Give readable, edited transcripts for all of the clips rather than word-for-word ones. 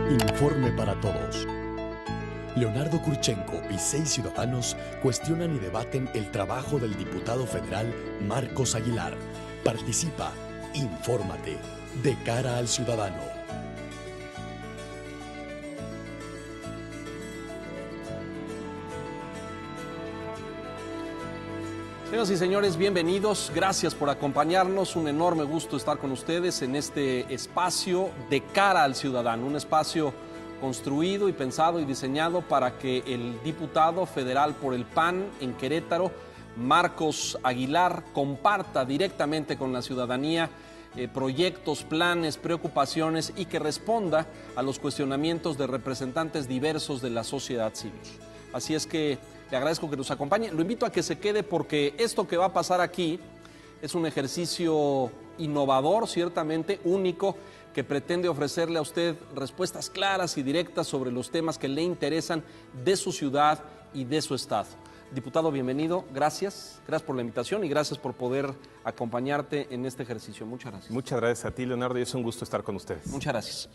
Informe para todos. Leonardo Kurchenko y 6 ciudadanos cuestionan y debaten el trabajo del diputado federal Marcos Aguilar. Participa, infórmate, de cara al ciudadano. Señoras y señores, bienvenidos. Gracias por acompañarnos. Un enorme gusto estar con ustedes en este espacio de cara al ciudadano. Un espacio construido y pensado y diseñado para que el diputado federal por el PAN en Querétaro, Marcos Aguilar, comparta directamente con la ciudadanía proyectos, planes, preocupaciones y que responda a los cuestionamientos de representantes diversos de la sociedad civil. Así es que le agradezco que nos acompañe. Lo invito a que se quede porque esto que va a pasar aquí es un ejercicio innovador, ciertamente único, que pretende ofrecerle a usted respuestas claras y directas sobre los temas que le interesan de su ciudad y de su estado. Diputado, bienvenido. Gracias. Gracias por la invitación y gracias por poder acompañarte en este ejercicio. Muchas gracias. Muchas gracias a ti, Leonardo, y es un gusto estar con ustedes. Muchas gracias.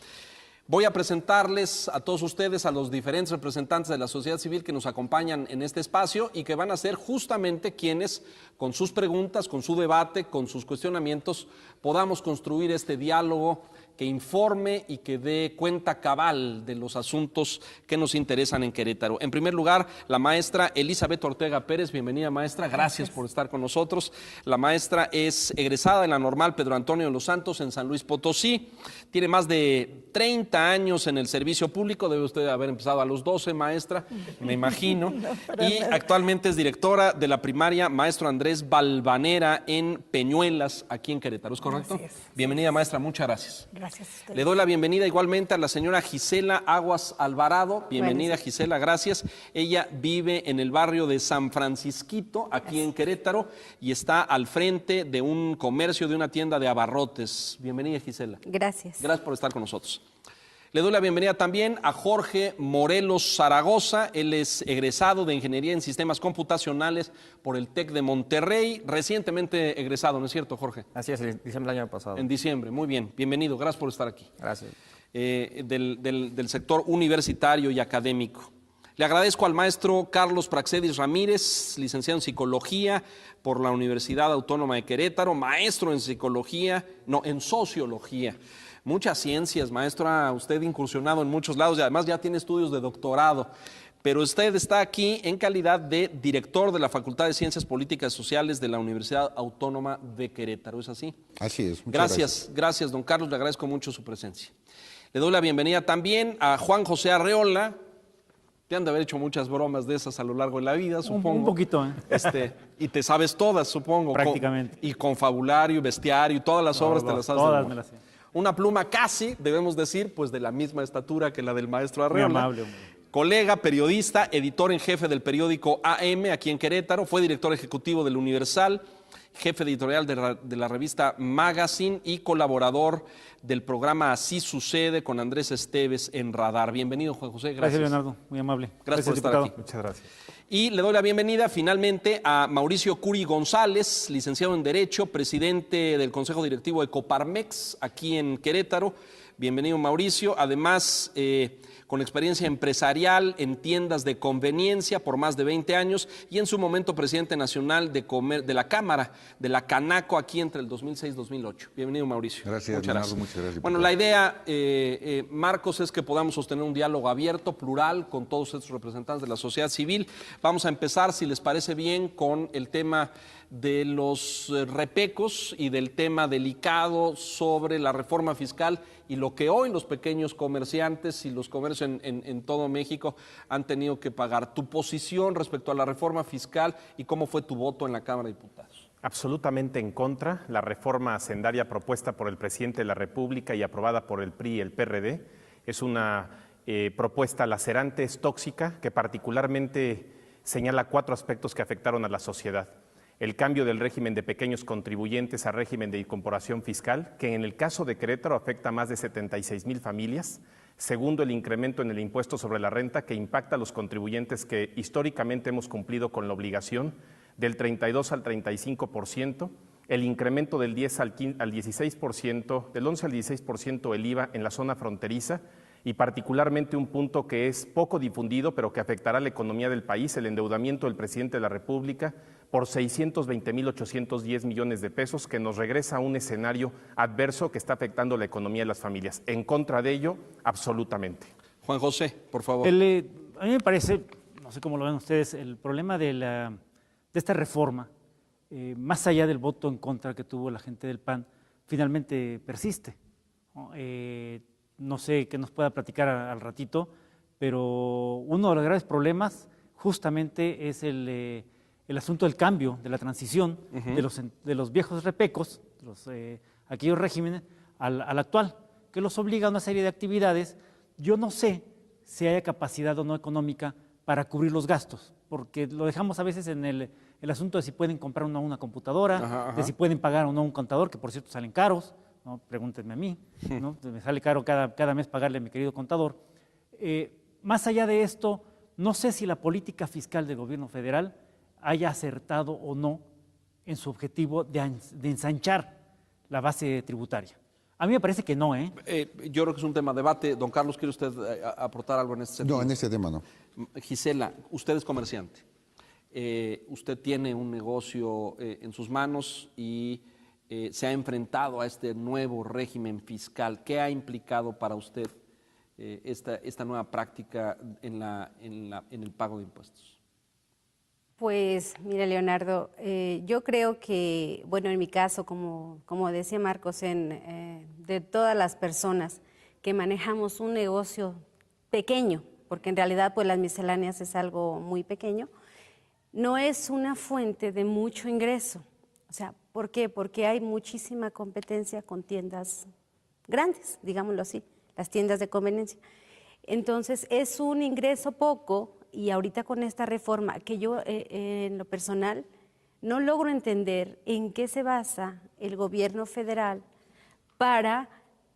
Voy a presentarles a todos ustedes, a los diferentes representantes de la sociedad civil que nos acompañan en este espacio y que van a ser justamente quienes, con sus preguntas, con su debate, con sus cuestionamientos, podamos construir este diálogo que informe y que dé cuenta cabal de los asuntos que nos interesan en Querétaro. En primer lugar, la maestra Elizabeth Ortega Pérez. Bienvenida, maestra. Gracias por estar con nosotros. La maestra es egresada de la Normal Pedro Antonio de los Santos en San Luis Potosí. Tiene más de 30 años en el servicio público. Debe usted haber empezado a los 12, maestra, me imagino. Y actualmente es directora de la primaria Maestro Andrés Balvanera en Peñuelas, aquí en Querétaro. ¿Es correcto? Así es. Bienvenida, maestra. Muchas gracias. Gracias a usted. Le doy la bienvenida igualmente a la señora Gisela Aguas Alvarado. Bienvenida, Gisela, gracias. Ella vive en el barrio de San Francisquito, aquí en Querétaro, y está al frente de un comercio, de una tienda de abarrotes. Bienvenida, Gisela. Gracias. Gracias por estar con nosotros. Le doy la bienvenida también a Jorge Morelos Zaragoza. Él es egresado de Ingeniería en Sistemas Computacionales por el TEC de Monterrey. Recientemente egresado, ¿no es cierto, Jorge? Así es, en diciembre del año pasado. En diciembre, muy bien. Bienvenido, gracias por estar aquí. Gracias. Del sector universitario y académico. Le agradezco al maestro Carlos Praxedis Ramírez, licenciado en Psicología por la Universidad Autónoma de Querétaro, maestro en Sociología. Muchas ciencias, maestra, usted incursionado en muchos lados y además ya tiene estudios de doctorado. Pero usted está aquí en calidad de director de la Facultad de Ciencias Políticas y Sociales de la Universidad Autónoma de Querétaro, ¿es así? Así es. Gracias, don Carlos, le agradezco mucho su presencia. Le doy la bienvenida también a Juan José Arreola. Te han de haber hecho muchas bromas de esas a lo largo de la vida, supongo. Un poquito, ¿eh? Y te sabes todas, supongo. Prácticamente. Y confabulario, bestiario, y todas las obras te las sabes. Todas me las sé. Una pluma casi, debemos decir, pues de la misma estatura que la del maestro Arreola. Muy amable, hombre. Colega, periodista, editor en jefe del periódico AM aquí en Querétaro, fue director ejecutivo del Universal, jefe editorial de la revista Magazine y colaborador del programa Así Sucede con Andrés Esteves en Radar. Bienvenido, Juan José. Gracias, Leonardo. Muy amable. Gracias por estar diputado. aquí. Muchas gracias. Y le doy la bienvenida finalmente a Mauricio Curi González, licenciado en Derecho, presidente del Consejo Directivo de Coparmex, aquí en Querétaro. Bienvenido, Mauricio. Además, con experiencia empresarial en tiendas de conveniencia por más de 20 años y en su momento presidente nacional de la Cámara, de la Canaco, aquí entre el 2006 y 2008. Bienvenido, Mauricio. Gracias, Leonardo. Muchas gracias. Bueno, la idea, Marcos, es que podamos sostener un diálogo abierto, plural, con todos estos representantes de la sociedad civil. Vamos a empezar, si les parece bien, con el tema de los repecos y del tema delicado sobre la reforma fiscal y lo que hoy los pequeños comerciantes y los comercios en todo México han tenido que pagar. Tu posición respecto a la reforma fiscal y cómo fue tu voto en la Cámara de Diputados. Absolutamente en contra. La reforma hacendaria propuesta por el presidente de la República y aprobada por el PRI y el PRD es una propuesta lacerante, es tóxica, que particularmente señala 4 aspectos que afectaron a la sociedad. El cambio del régimen de pequeños contribuyentes a régimen de incorporación fiscal, que en el caso de Querétaro afecta a más de 76,000 familias. Segundo, el incremento en el impuesto sobre la renta, que impacta a los contribuyentes que históricamente hemos cumplido con la obligación, del 32 al 35%. El incremento del 10 al 16%, del 11 al 16% el IVA en la zona fronteriza, y particularmente un punto que es poco difundido, pero que afectará a la economía del país, el endeudamiento del presidente de la República por 620.810 millones de pesos, que nos regresa a un escenario adverso que está afectando la economía de las familias. En contra de ello, absolutamente. Juan José, por favor. A mí me parece, no sé cómo lo ven ustedes, el problema de esta reforma, más allá del voto en contra que tuvo la gente del PAN, finalmente persiste, ¿no? No sé qué nos pueda platicar al ratito, pero uno de los graves problemas justamente es el asunto del cambio, de la transición de los viejos repecos, aquellos regímenes, al actual, que los obliga a una serie de actividades. Yo no sé si haya capacidad o no económica para cubrir los gastos, porque lo dejamos a veces en el asunto de si pueden comprar una computadora, de si pueden pagar o no un contador, que por cierto salen caros, ¿no? Pregúntenme a mí, ¿no? Me sale caro cada mes pagarle a mi querido contador. Más allá de esto, no sé si la política fiscal del gobierno federal haya acertado o no en su objetivo de ensanchar la base tributaria. A mí me parece que no, Yo creo que es un tema de debate. Don Carlos, ¿quiere usted aportar algo en este sentido? No, en este tema no. Gisela, usted es comerciante. Usted tiene un negocio en sus manos y se ha enfrentado a este nuevo régimen fiscal. ¿Qué ha implicado para usted esta nueva práctica en el pago de impuestos? Pues mira, Leonardo, yo creo que, bueno, en mi caso, como decía Marcos, de todas las personas que manejamos un negocio pequeño, porque en realidad pues las misceláneas es algo muy pequeño, no es una fuente de mucho ingreso. O sea, ¿por qué? Porque hay muchísima competencia con tiendas grandes, digámoslo así, las tiendas de conveniencia. Entonces es un ingreso poco. Y ahorita con esta reforma, que yo en lo personal no logro entender en qué se basa el gobierno federal para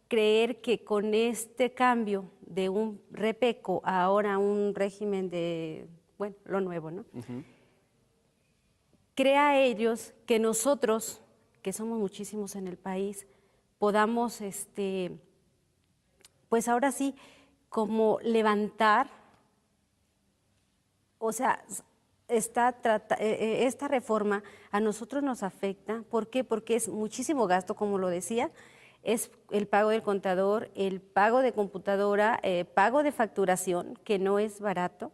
creer que con este cambio de un repeco a ahora un régimen de, bueno, lo nuevo, ¿no? Crea a ellos que nosotros, que somos muchísimos en el país, podamos, pues ahora sí, como levantar. O sea, esta reforma a nosotros nos afecta. ¿Por qué? Porque es muchísimo gasto, como lo decía, es el pago del contador, el pago de computadora, pago de facturación, que no es barato,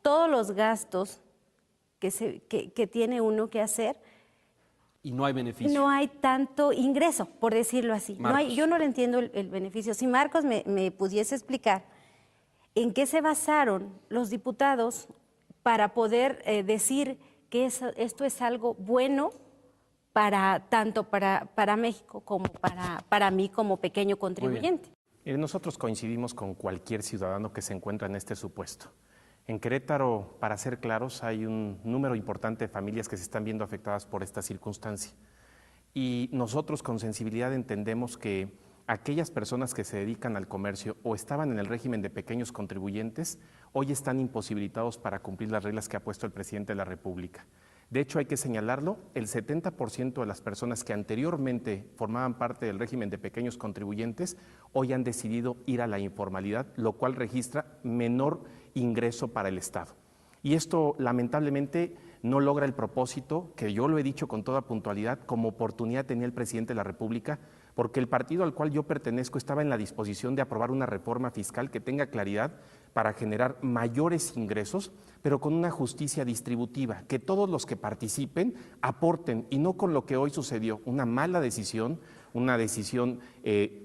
todos los gastos que tiene uno que hacer. Y no hay beneficio. No hay tanto ingreso, por decirlo así. Yo no le entiendo el beneficio. Si Marcos me pudiese explicar ¿en qué se basaron los diputados para poder decir que esto es algo bueno tanto para México como para mí como pequeño contribuyente? Nosotros coincidimos con cualquier ciudadano que se encuentra en este supuesto. En Querétaro, para ser claros, hay un número importante de familias que se están viendo afectadas por esta circunstancia. Y nosotros con sensibilidad entendemos que aquellas personas que se dedican al comercio o estaban en el régimen de pequeños contribuyentes, hoy están imposibilitados para cumplir las reglas que ha puesto el presidente de la República. De hecho, hay que señalarlo, el 70% de las personas que anteriormente formaban parte del régimen de pequeños contribuyentes, hoy han decidido ir a la informalidad, lo cual registra menor ingreso para el Estado. Y esto, lamentablemente, no logra el propósito, que yo lo he dicho con toda puntualidad, como oportunidad tenía el presidente de la República, porque el partido al cual yo pertenezco estaba en la disposición de aprobar una reforma fiscal que tenga claridad para generar mayores ingresos, pero con una justicia distributiva, que todos los que participen aporten, y no con lo que hoy sucedió, una mala decisión, una decisión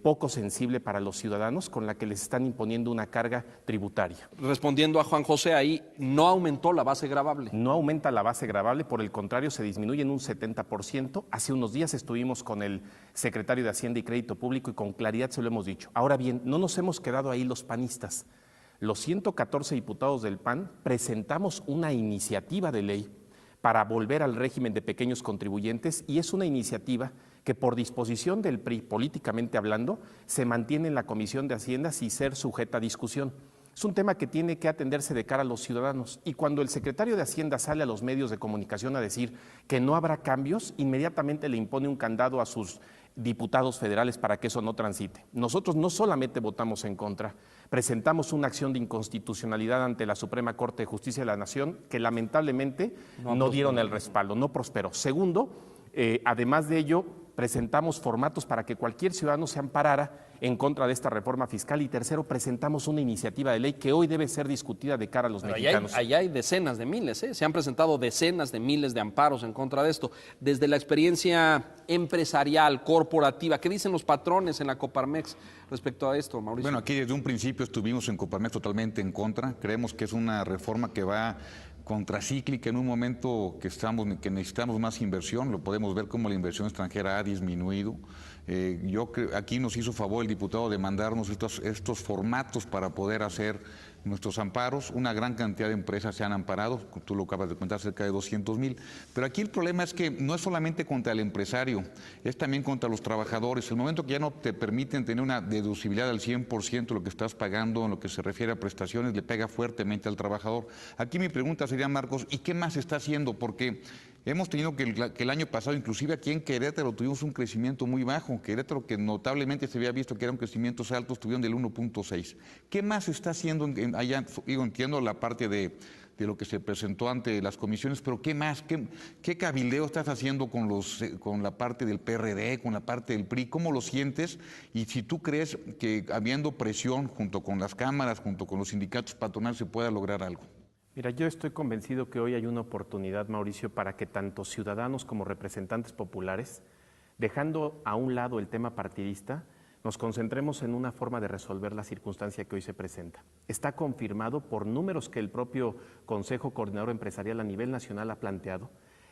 poco sensible para los ciudadanos con la que les están imponiendo una carga tributaria. Respondiendo a Juan José, ahí no aumentó la base gravable. No aumenta la base gravable, por el contrario, se disminuye en un 70%. Hace unos días estuvimos con el secretario de Hacienda y Crédito Público y con claridad se lo hemos dicho. Ahora bien, no nos hemos quedado ahí los panistas. Los 114 diputados del PAN presentamos una iniciativa de ley para volver al régimen de pequeños contribuyentes y es una iniciativa que por disposición del PRI, políticamente hablando, se mantiene en la Comisión de Hacienda sin ser sujeta a discusión. Es un tema que tiene que atenderse de cara a los ciudadanos y cuando el secretario de Hacienda sale a los medios de comunicación a decir que no habrá cambios, inmediatamente le impone un candado a sus diputados federales para que eso no transite. Nosotros no solamente votamos en contra, presentamos una acción de inconstitucionalidad ante la Suprema Corte de Justicia de la Nación que lamentablemente no dieron el respaldo, no prosperó. Segundo, además de ello, presentamos formatos para que cualquier ciudadano se amparara en contra de esta reforma fiscal. Y tercero, presentamos una iniciativa de ley que hoy debe ser discutida de cara a los mexicanos. Allá hay decenas de miles, se han presentado decenas de miles de amparos en contra de esto. Desde la experiencia empresarial, corporativa, ¿qué dicen los patrones en la Coparmex respecto a esto, Mauricio? Bueno, aquí desde un principio estuvimos en Coparmex totalmente en contra. Creemos que es una reforma que va contracíclica en un momento que necesitamos más inversión. Lo podemos ver como la inversión extranjera ha disminuido. Yo creo aquí nos hizo favor el diputado de mandarnos estos formatos para poder hacer nuestros amparos. Una gran cantidad de empresas se han amparado, tú lo acabas de comentar, cerca de 200,000. Pero aquí el problema es que no es solamente contra el empresario, es también contra los trabajadores. El momento que ya no te permiten tener una deducibilidad al 100% de lo que estás pagando en lo que se refiere a prestaciones, le pega fuertemente al trabajador. Aquí mi pregunta sería, Marcos, ¿y qué más está haciendo? Porque hemos tenido que el año pasado, inclusive aquí en Querétaro, tuvimos un crecimiento muy bajo. Querétaro, que notablemente se había visto que eran crecimientos altos, tuvieron del 1.6. ¿Qué más está haciendo allá? Digo, entiendo la parte de lo que se presentó ante las comisiones, pero ¿qué más? ¿Qué cabildeo estás haciendo con la parte del PRD, con la parte del PRI? ¿Cómo lo sientes? Y si tú crees que habiendo presión junto con las cámaras, junto con los sindicatos patronales, se pueda lograr algo. Mira, yo estoy convencido que hoy hay una oportunidad, Mauricio, para que tanto ciudadanos como representantes populares, dejando a un lado el tema partidista, nos concentremos en una forma de resolver la circunstancia que hoy se presenta. Está confirmado por números que el propio Consejo Coordinador Empresarial a nivel nacional ha planteado,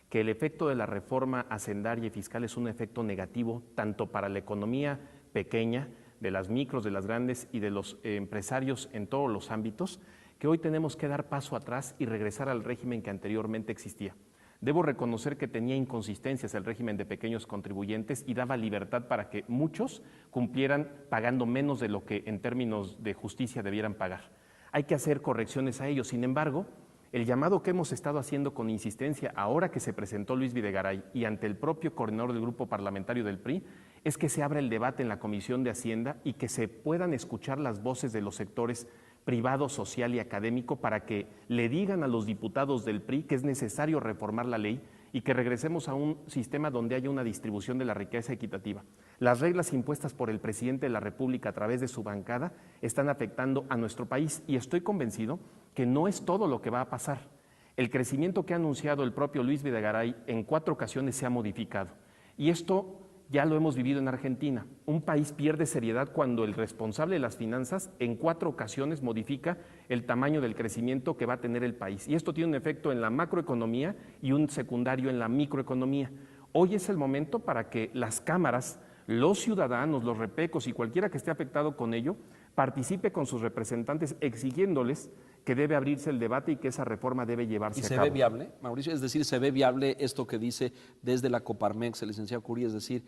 que el efecto de la reforma hacendaria y fiscal es un efecto negativo tanto para la economía pequeña, de las micros, de las grandes y de los empresarios en todos los ámbitos, que hoy tenemos que dar paso atrás y regresar al régimen que anteriormente existía. Debo reconocer que tenía inconsistencias el régimen de pequeños contribuyentes y daba libertad para que muchos cumplieran pagando menos de lo que en términos de justicia debieran pagar. Hay que hacer correcciones a ello. Sin embargo, el llamado que hemos estado haciendo con insistencia ahora que se presentó Luis Videgaray y ante el propio coordinador del grupo parlamentario del PRI es que se abra el debate en la Comisión de Hacienda y que se puedan escuchar las voces de los sectores privado, social y académico para que le digan a los diputados del PRI que es necesario reformar la ley y que regresemos a un sistema donde haya una distribución de la riqueza equitativa. Las reglas impuestas por el presidente de la República a través de su bancada están afectando a nuestro país y estoy convencido que no es todo lo que va a pasar. El crecimiento que ha anunciado el propio Luis Videgaray en 4 ocasiones se ha modificado y esto ya lo hemos vivido en Argentina. Un país pierde seriedad cuando el responsable de las finanzas en 4 ocasiones modifica el tamaño del crecimiento que va a tener el país. Y esto tiene un efecto en la macroeconomía y un secundario en la microeconomía. Hoy es el momento para que las cámaras, los ciudadanos, los repecos y cualquiera que esté afectado con ello, participe con sus representantes exigiéndoles que debe abrirse el debate y que esa reforma debe llevarse a cabo. ¿Y se ve viable, Mauricio? Es decir, ¿se ve viable esto que dice desde la Coparmex el licenciado Curi, es decir,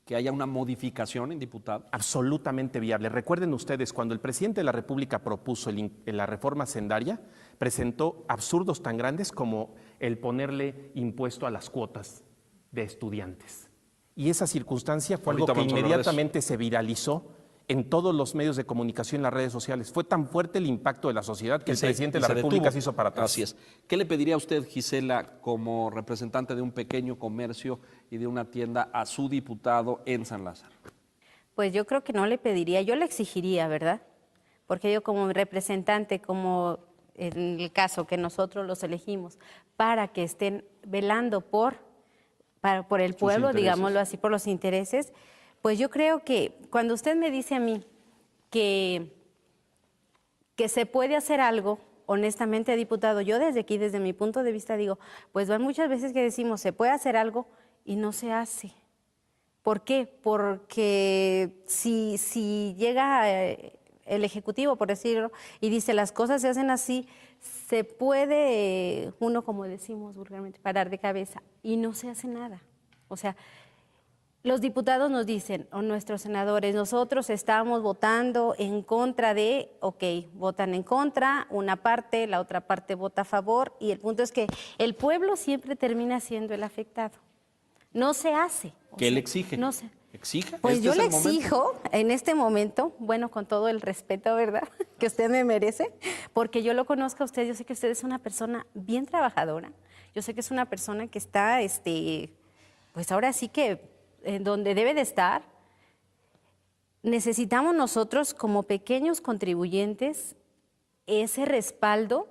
que haya una modificación en diputado? Absolutamente viable. Recuerden ustedes, cuando el presidente de la República propuso la reforma hacendaria, presentó absurdos tan grandes como el ponerle impuesto a las cuotas de estudiantes. Y esa circunstancia fue algo que inmediatamente se viralizó en todos los medios de comunicación, en las redes sociales. Fue tan fuerte el impacto de la sociedad que el presidente de la República se hizo para atrás. Así es. ¿Qué le pediría a usted, Gisela, como representante de un pequeño comercio y de una tienda, a su diputado en San Lázaro? Pues yo creo que no le pediría, yo le exigiría, ¿verdad? Porque yo como representante, como en el caso que nosotros los elegimos, para que estén velando por el pueblo, digámoslo así, por los intereses, pues yo creo que cuando usted me dice a mí que se puede hacer algo, honestamente, diputado, yo desde aquí, desde mi punto de vista, digo, pues van muchas veces que decimos, se puede hacer algo y no se hace. ¿Por qué? Porque si llega el Ejecutivo, por decirlo, y dice las cosas se hacen así, se puede uno, como decimos vulgarmente, parar de cabeza y no se hace nada. O sea, los diputados nos dicen, o nuestros senadores, nosotros estamos votando en contra de, ok, votan en contra, una parte, la otra parte vota a favor, y el punto es que el pueblo siempre termina siendo el afectado. No se hace. ¿Qué le exige? No se. ¿Exige? Pues ¿Este yo es le el momento? exijo en este momento, bueno, con todo el respeto, ¿verdad?, que usted me merece, porque yo lo conozco a usted, yo sé que usted es una persona bien trabajadora, yo sé que es una persona que está, pues ahora sí que en donde debe de estar. Necesitamos nosotros como pequeños contribuyentes ese respaldo,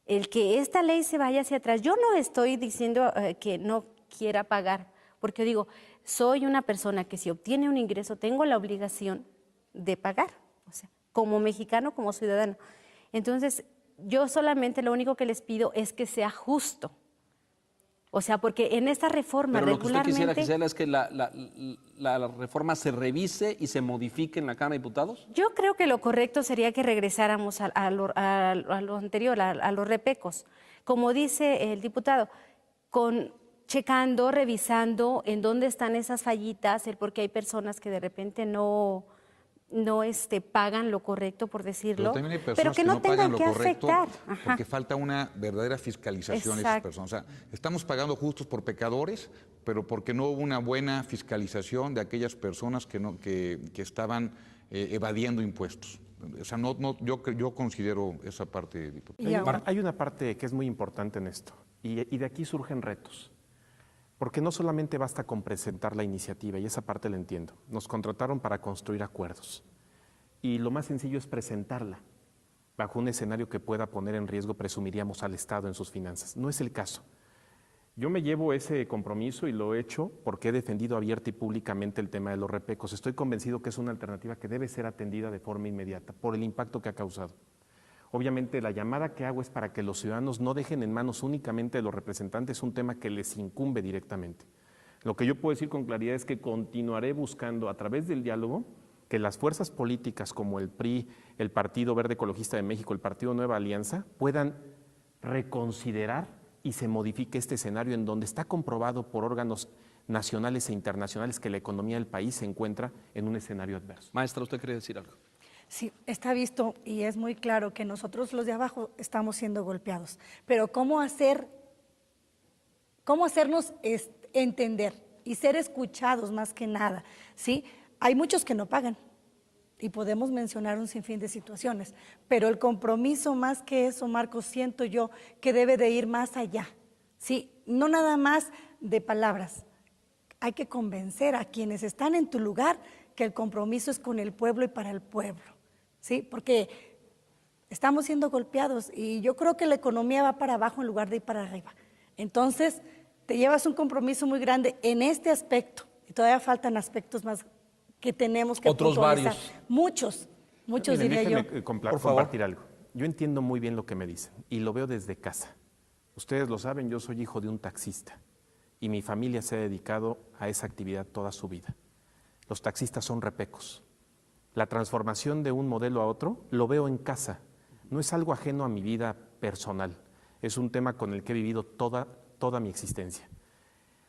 el que esta ley se vaya hacia atrás. Yo no estoy diciendo que no quiera pagar, porque yo digo, soy una persona que si obtiene un ingreso tengo la obligación de pagar, o sea, como mexicano, como ciudadano. Entonces, yo solamente lo único que les pido es que sea justo. O sea, porque en esta reforma Pero lo que usted quisiera, regularmente... Gisela, es que la reforma se revise y se modifique en la Cámara de Diputados. Yo creo que lo correcto sería que regresáramos a lo anterior, a los repecos. Como dice el diputado, checando, revisando en dónde están esas fallitas, el por qué hay personas que de repente no pagan lo correcto, por decirlo, Pero también hay pero personas que no pagan tengan lo que correcto afectar. Ajá. porque falta una verdadera fiscalización de esas Exacto. personas. O sea, estamos pagando justos por pecadores, pero porque no hubo una buena fiscalización de aquellas personas que estaban evadiendo impuestos. O sea, yo considero esa parte, diputado. Hay una parte que es muy importante en esto, y de aquí surgen retos. Porque no solamente basta con presentar la iniciativa, y esa parte la entiendo. Nos contrataron para construir acuerdos. Y lo más sencillo es presentarla. Bajo un escenario que pueda poner en riesgo, presumiríamos, al Estado en sus finanzas. No es el caso. Yo me llevo ese compromiso y lo he hecho porque he defendido abierta y públicamente el tema de los repecos. Estoy convencido que es una alternativa que debe ser atendida de forma inmediata por el impacto que ha causado. Obviamente la llamada que hago es para que los ciudadanos no dejen en manos únicamente de los representantes un tema que les incumbe directamente. Lo que yo puedo decir con claridad es que continuaré buscando a través del diálogo que las fuerzas políticas como el PRI, el Partido Verde Ecologista de México, el Partido Nueva Alianza, puedan reconsiderar y se modifique este escenario en donde está comprobado por órganos nacionales e internacionales que la economía del país se encuentra en un escenario adverso. Maestra, ¿usted quiere decir algo? Sí, está visto y es muy claro que nosotros los de abajo estamos siendo golpeados. Pero ¿cómo hacernos entender y ser escuchados más que nada? ¿Sí? Hay muchos que no pagan y podemos mencionar un sinfín de situaciones, pero el compromiso más que eso, Marcos, siento yo que debe de ir más allá. ¿Sí? No nada más de palabras. Hay que convencer a quienes están en tu lugar que el compromiso es con el pueblo y para el pueblo. ¿Sí? Porque estamos siendo golpeados y yo creo que la economía va para abajo en lugar de ir para arriba. Entonces, te llevas un compromiso muy grande en este aspecto y todavía faltan aspectos más que tenemos que Otros puntualizar. varios. Muchos Miren, diría yo. déjenme Por favor. compartir algo. Yo entiendo muy bien lo que me dicen y lo veo desde casa. Ustedes lo saben, yo soy hijo de un taxista y mi familia se ha dedicado a esa actividad toda su vida. Los taxistas son repecos. La transformación de un modelo a otro lo veo en casa. No es algo ajeno a mi vida personal. Es un tema con el que he vivido toda mi existencia.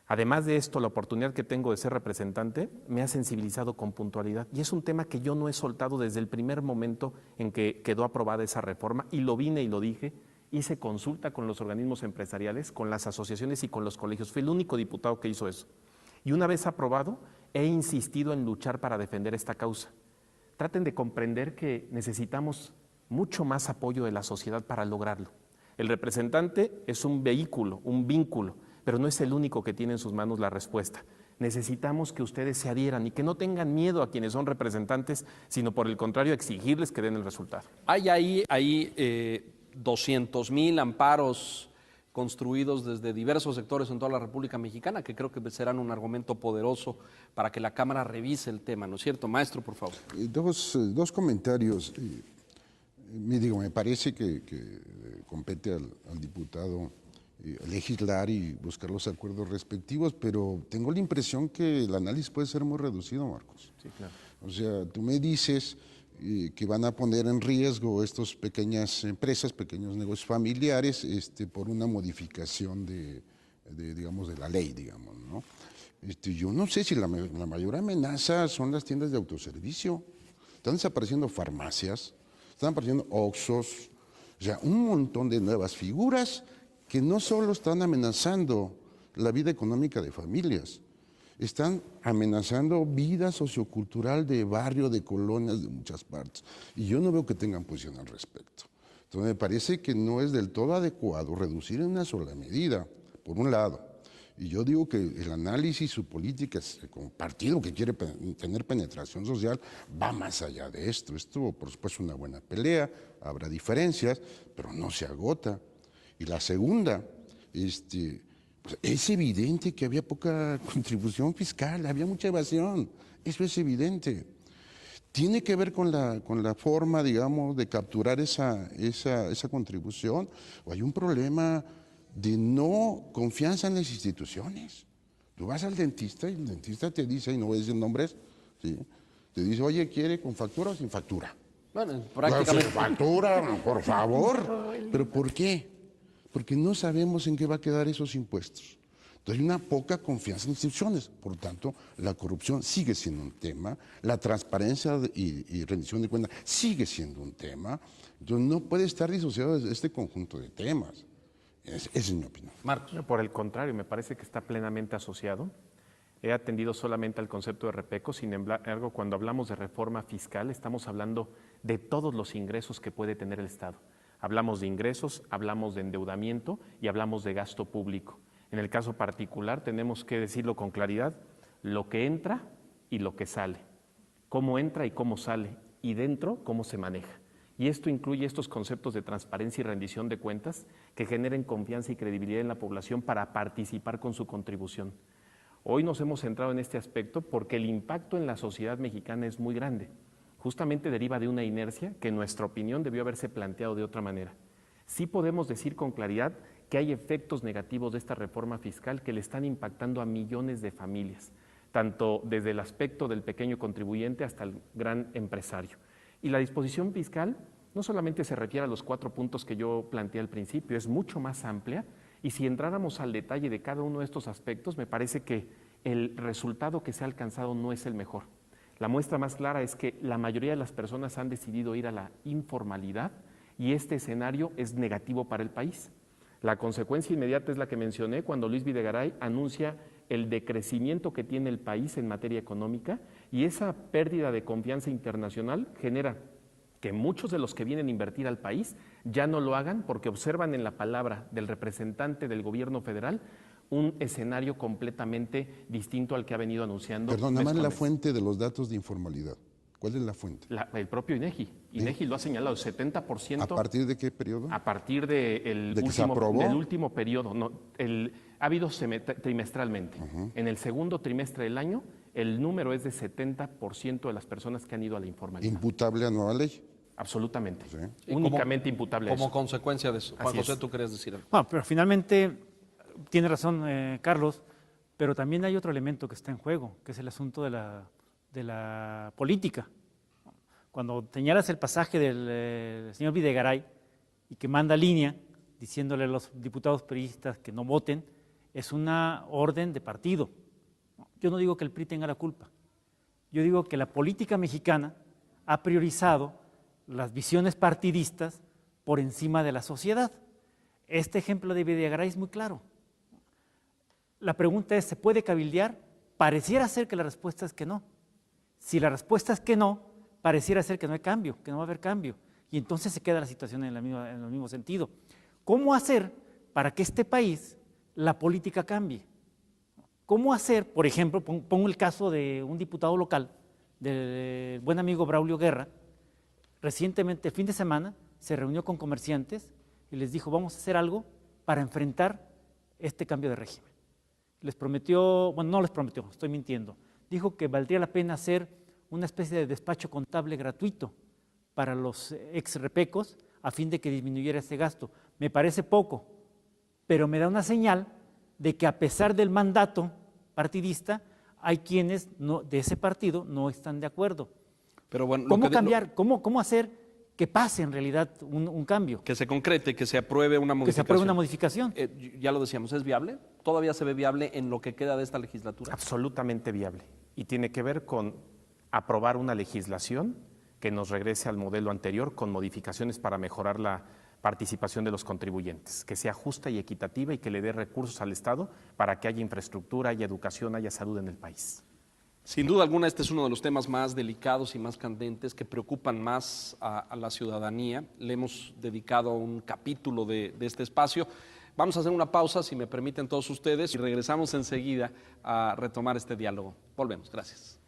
Además de esto, la oportunidad que tengo de ser representante me ha sensibilizado con puntualidad y es un tema que yo no he soltado desde el primer momento en que quedó aprobada esa reforma y lo vine y lo dije. Hice consulta con los organismos empresariales, con las asociaciones y con los colegios. Fui el único diputado que hizo eso. Y una vez aprobado, he insistido en luchar para defender esta causa. Traten de comprender que necesitamos mucho más apoyo de la sociedad para lograrlo. El representante es un vehículo, un vínculo, pero no es el único que tiene en sus manos la respuesta. Necesitamos que ustedes se adhieran y que no tengan miedo a quienes son representantes, sino por el contrario, exigirles que den el resultado. Hay ahí 200,000 amparos construidos desde diversos sectores en toda la República Mexicana, que creo que serán un argumento poderoso para que la Cámara revise el tema, ¿no es cierto? Maestro, por favor. Dos comentarios. Me parece que compete al diputado legislar y buscar los acuerdos respectivos, pero tengo la impresión que el análisis puede ser muy reducido, Marcos. Sí, claro. O sea, tú me dices que van a poner en riesgo estas pequeñas empresas, pequeños negocios familiares, por una modificación de la ley, digamos, ¿no? Yo no sé si la mayor amenaza son las tiendas de autoservicio. Están desapareciendo farmacias, están apareciendo Oxxos, o sea, un montón de nuevas figuras que no solo están amenazando la vida económica de familias, están amenazando vida sociocultural de barrio, de colonias, de muchas partes. Y yo no veo que tengan posición al respecto. Entonces me parece que no es del todo adecuado reducir en una sola medida, por un lado. Y yo digo que el análisis, su política, como partido que quiere tener penetración social, va más allá de esto. Esto, por supuesto, es una buena pelea, habrá diferencias, pero no se agota. Y la segunda, pues es evidente que había poca contribución fiscal, había mucha evasión, eso es evidente. Tiene que ver con la forma, digamos, de capturar esa contribución, o hay un problema de no confianza en las instituciones. Tú vas al dentista y el dentista te dice, y no voy a decir nombres, ¿sí? Te dice, oye, ¿quiere con factura o sin factura? Bueno, prácticamente. Sin factura, por favor. ¿Pero por qué? Porque no sabemos en qué va a quedar esos impuestos. Entonces hay una poca confianza en instituciones. Por lo tanto, la corrupción sigue siendo un tema, la transparencia y rendición de cuentas sigue siendo un tema. Entonces no puede estar disociado de este conjunto de temas. Esa es mi opinión. Marcos. Por el contrario, me parece que está plenamente asociado. He atendido solamente al concepto de repeco, sin embargo, cuando hablamos de reforma fiscal, estamos hablando de todos los ingresos que puede tener el Estado. Hablamos de ingresos, hablamos de endeudamiento y hablamos de gasto público. En el caso particular, tenemos que decirlo con claridad, lo que entra y lo que sale. Cómo entra y cómo sale, y dentro, cómo se maneja. Y esto incluye estos conceptos de transparencia y rendición de cuentas que generen confianza y credibilidad en la población para participar con su contribución. Hoy nos hemos centrado en este aspecto porque el impacto en la sociedad mexicana es muy grande. Justamente deriva de una inercia que en nuestra opinión debió haberse planteado de otra manera. Sí podemos decir con claridad que hay efectos negativos de esta reforma fiscal que le están impactando a millones de familias, tanto desde el aspecto del pequeño contribuyente hasta el gran empresario. Y la disposición fiscal no solamente se refiere a los 4 puntos que yo planteé al principio, es mucho más amplia, y si entráramos al detalle de cada uno de estos aspectos, me parece que el resultado que se ha alcanzado no es el mejor. La muestra más clara es que la mayoría de las personas han decidido ir a la informalidad y este escenario es negativo para el país. La consecuencia inmediata es la que mencioné cuando Luis Videgaray anuncia el decrecimiento que tiene el país en materia económica y esa pérdida de confianza internacional genera que muchos de los que vienen a invertir al país ya no lo hagan porque observan en la palabra del representante del gobierno federal un escenario completamente distinto al que ha venido anunciando. Perdón, nada más la fuente de los datos de informalidad. ¿Cuál es la fuente? El propio INEGI. INEGI lo ha señalado, el 70%. ¿A partir de qué periodo? A partir del último periodo. No, ha habido trimestralmente. En el segundo trimestre del año, el número es de 70% de las personas que han ido a la informalidad. ¿Imputable a nueva ley? Absolutamente. Sí. Únicamente imputable a eso. Como consecuencia de eso. Juan Así José, es. ¿tú querías decir algo? Bueno, pero finalmente tiene razón Carlos, pero también hay otro elemento que está en juego, que es el asunto de la política. Cuando señalas el pasaje del señor Videgaray y que manda línea diciéndole a los diputados priistas que no voten, es una orden de partido. Yo no digo que el PRI tenga la culpa. Yo digo que la política mexicana ha priorizado las visiones partidistas por encima de la sociedad. Este ejemplo de Videgaray es muy claro. La pregunta es, ¿se puede cabildear? Pareciera ser que la respuesta es que no. Si la respuesta es que no, pareciera ser que no hay cambio, que no va a haber cambio. Y entonces se queda la situación en el mismo sentido. ¿Cómo hacer para que este país, la política cambie? ¿Cómo hacer, por ejemplo, pongo el caso de un diputado local, del buen amigo Braulio Guerra, recientemente, el fin de semana, se reunió con comerciantes y les dijo, vamos a hacer algo para enfrentar este cambio de régimen. Les prometió, bueno, no les prometió, estoy mintiendo, dijo que valdría la pena hacer una especie de despacho contable gratuito para los ex repecos a fin de que disminuyera ese gasto. Me parece poco, pero me da una señal de que a pesar del mandato partidista, hay quienes de ese partido no están de acuerdo. Pero bueno, ¿Cómo cambiar? ¿Cómo hacer que pase en realidad un cambio? Que se concrete, que se apruebe una modificación. Que se apruebe una modificación. Ya lo decíamos, ¿es viable? ¿Todavía se ve viable en lo que queda de esta legislatura? Absolutamente viable. Y tiene que ver con aprobar una legislación que nos regrese al modelo anterior con modificaciones para mejorar participación de los contribuyentes, que sea justa y equitativa y que le dé recursos al Estado para que haya infraestructura, haya educación, haya salud en el país. Sin duda alguna, este es uno de los temas más delicados y más candentes que preocupan más a la ciudadanía. Le hemos dedicado un capítulo de este espacio. Vamos a hacer una pausa, si me permiten todos ustedes, y regresamos enseguida a retomar este diálogo. Volvemos, gracias.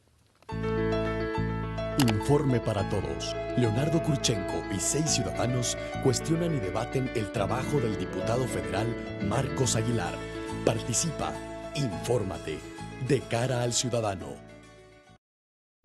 Informe para todos. Leonardo Kurchenko y 6 ciudadanos cuestionan y debaten el trabajo del diputado federal Marcos Aguilar. Participa, infórmate, de cara al ciudadano.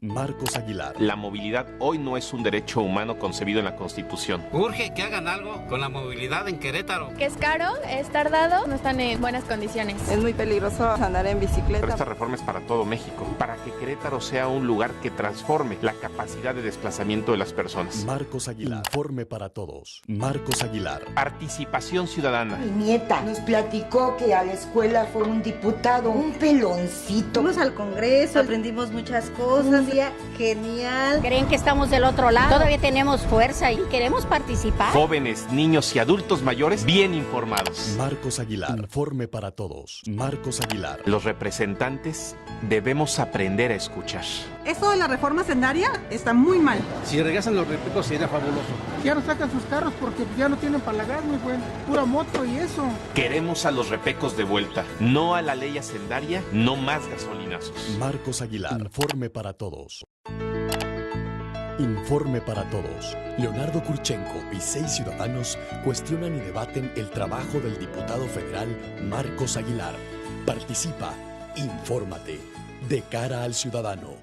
Marcos Aguilar. La movilidad hoy no es un derecho humano concebido en la Constitución. Urge que hagan algo con la movilidad en Querétaro. Que es caro, es tardado, no están en buenas condiciones. Es muy peligroso andar en bicicleta. Pero esta reforma es para todo México, para que Querétaro sea un lugar que transforme la capacidad de desplazamiento de las personas. Marcos Aguilar. Informe para todos. Marcos Aguilar. Participación ciudadana. Mi nieta nos platicó que a la escuela fue un diputado, un peloncito. Fuimos al Congreso, aprendimos muchas cosas. Genial. Creen que estamos del otro lado. Todavía tenemos fuerza y queremos participar. Jóvenes, niños y adultos mayores bien informados. Marcos Aguilar. Informe para todos. Marcos Aguilar. Los representantes debemos aprender a escuchar. Eso de la reforma hacendaria está muy mal. Si regresan los repecos sería fabuloso. Ya no sacan sus carros porque ya no tienen para la gas, muy buen, pura moto y eso. Queremos a los repecos de vuelta, no a la ley hacendaria, no más gasolinazos. Marcos Aguilar. Informe para todos. Informe para todos. Leonardo Kurchenko y 6 ciudadanos cuestionan y debaten el trabajo del diputado federal Marcos Aguilar. Participa, infórmate, de cara al ciudadano.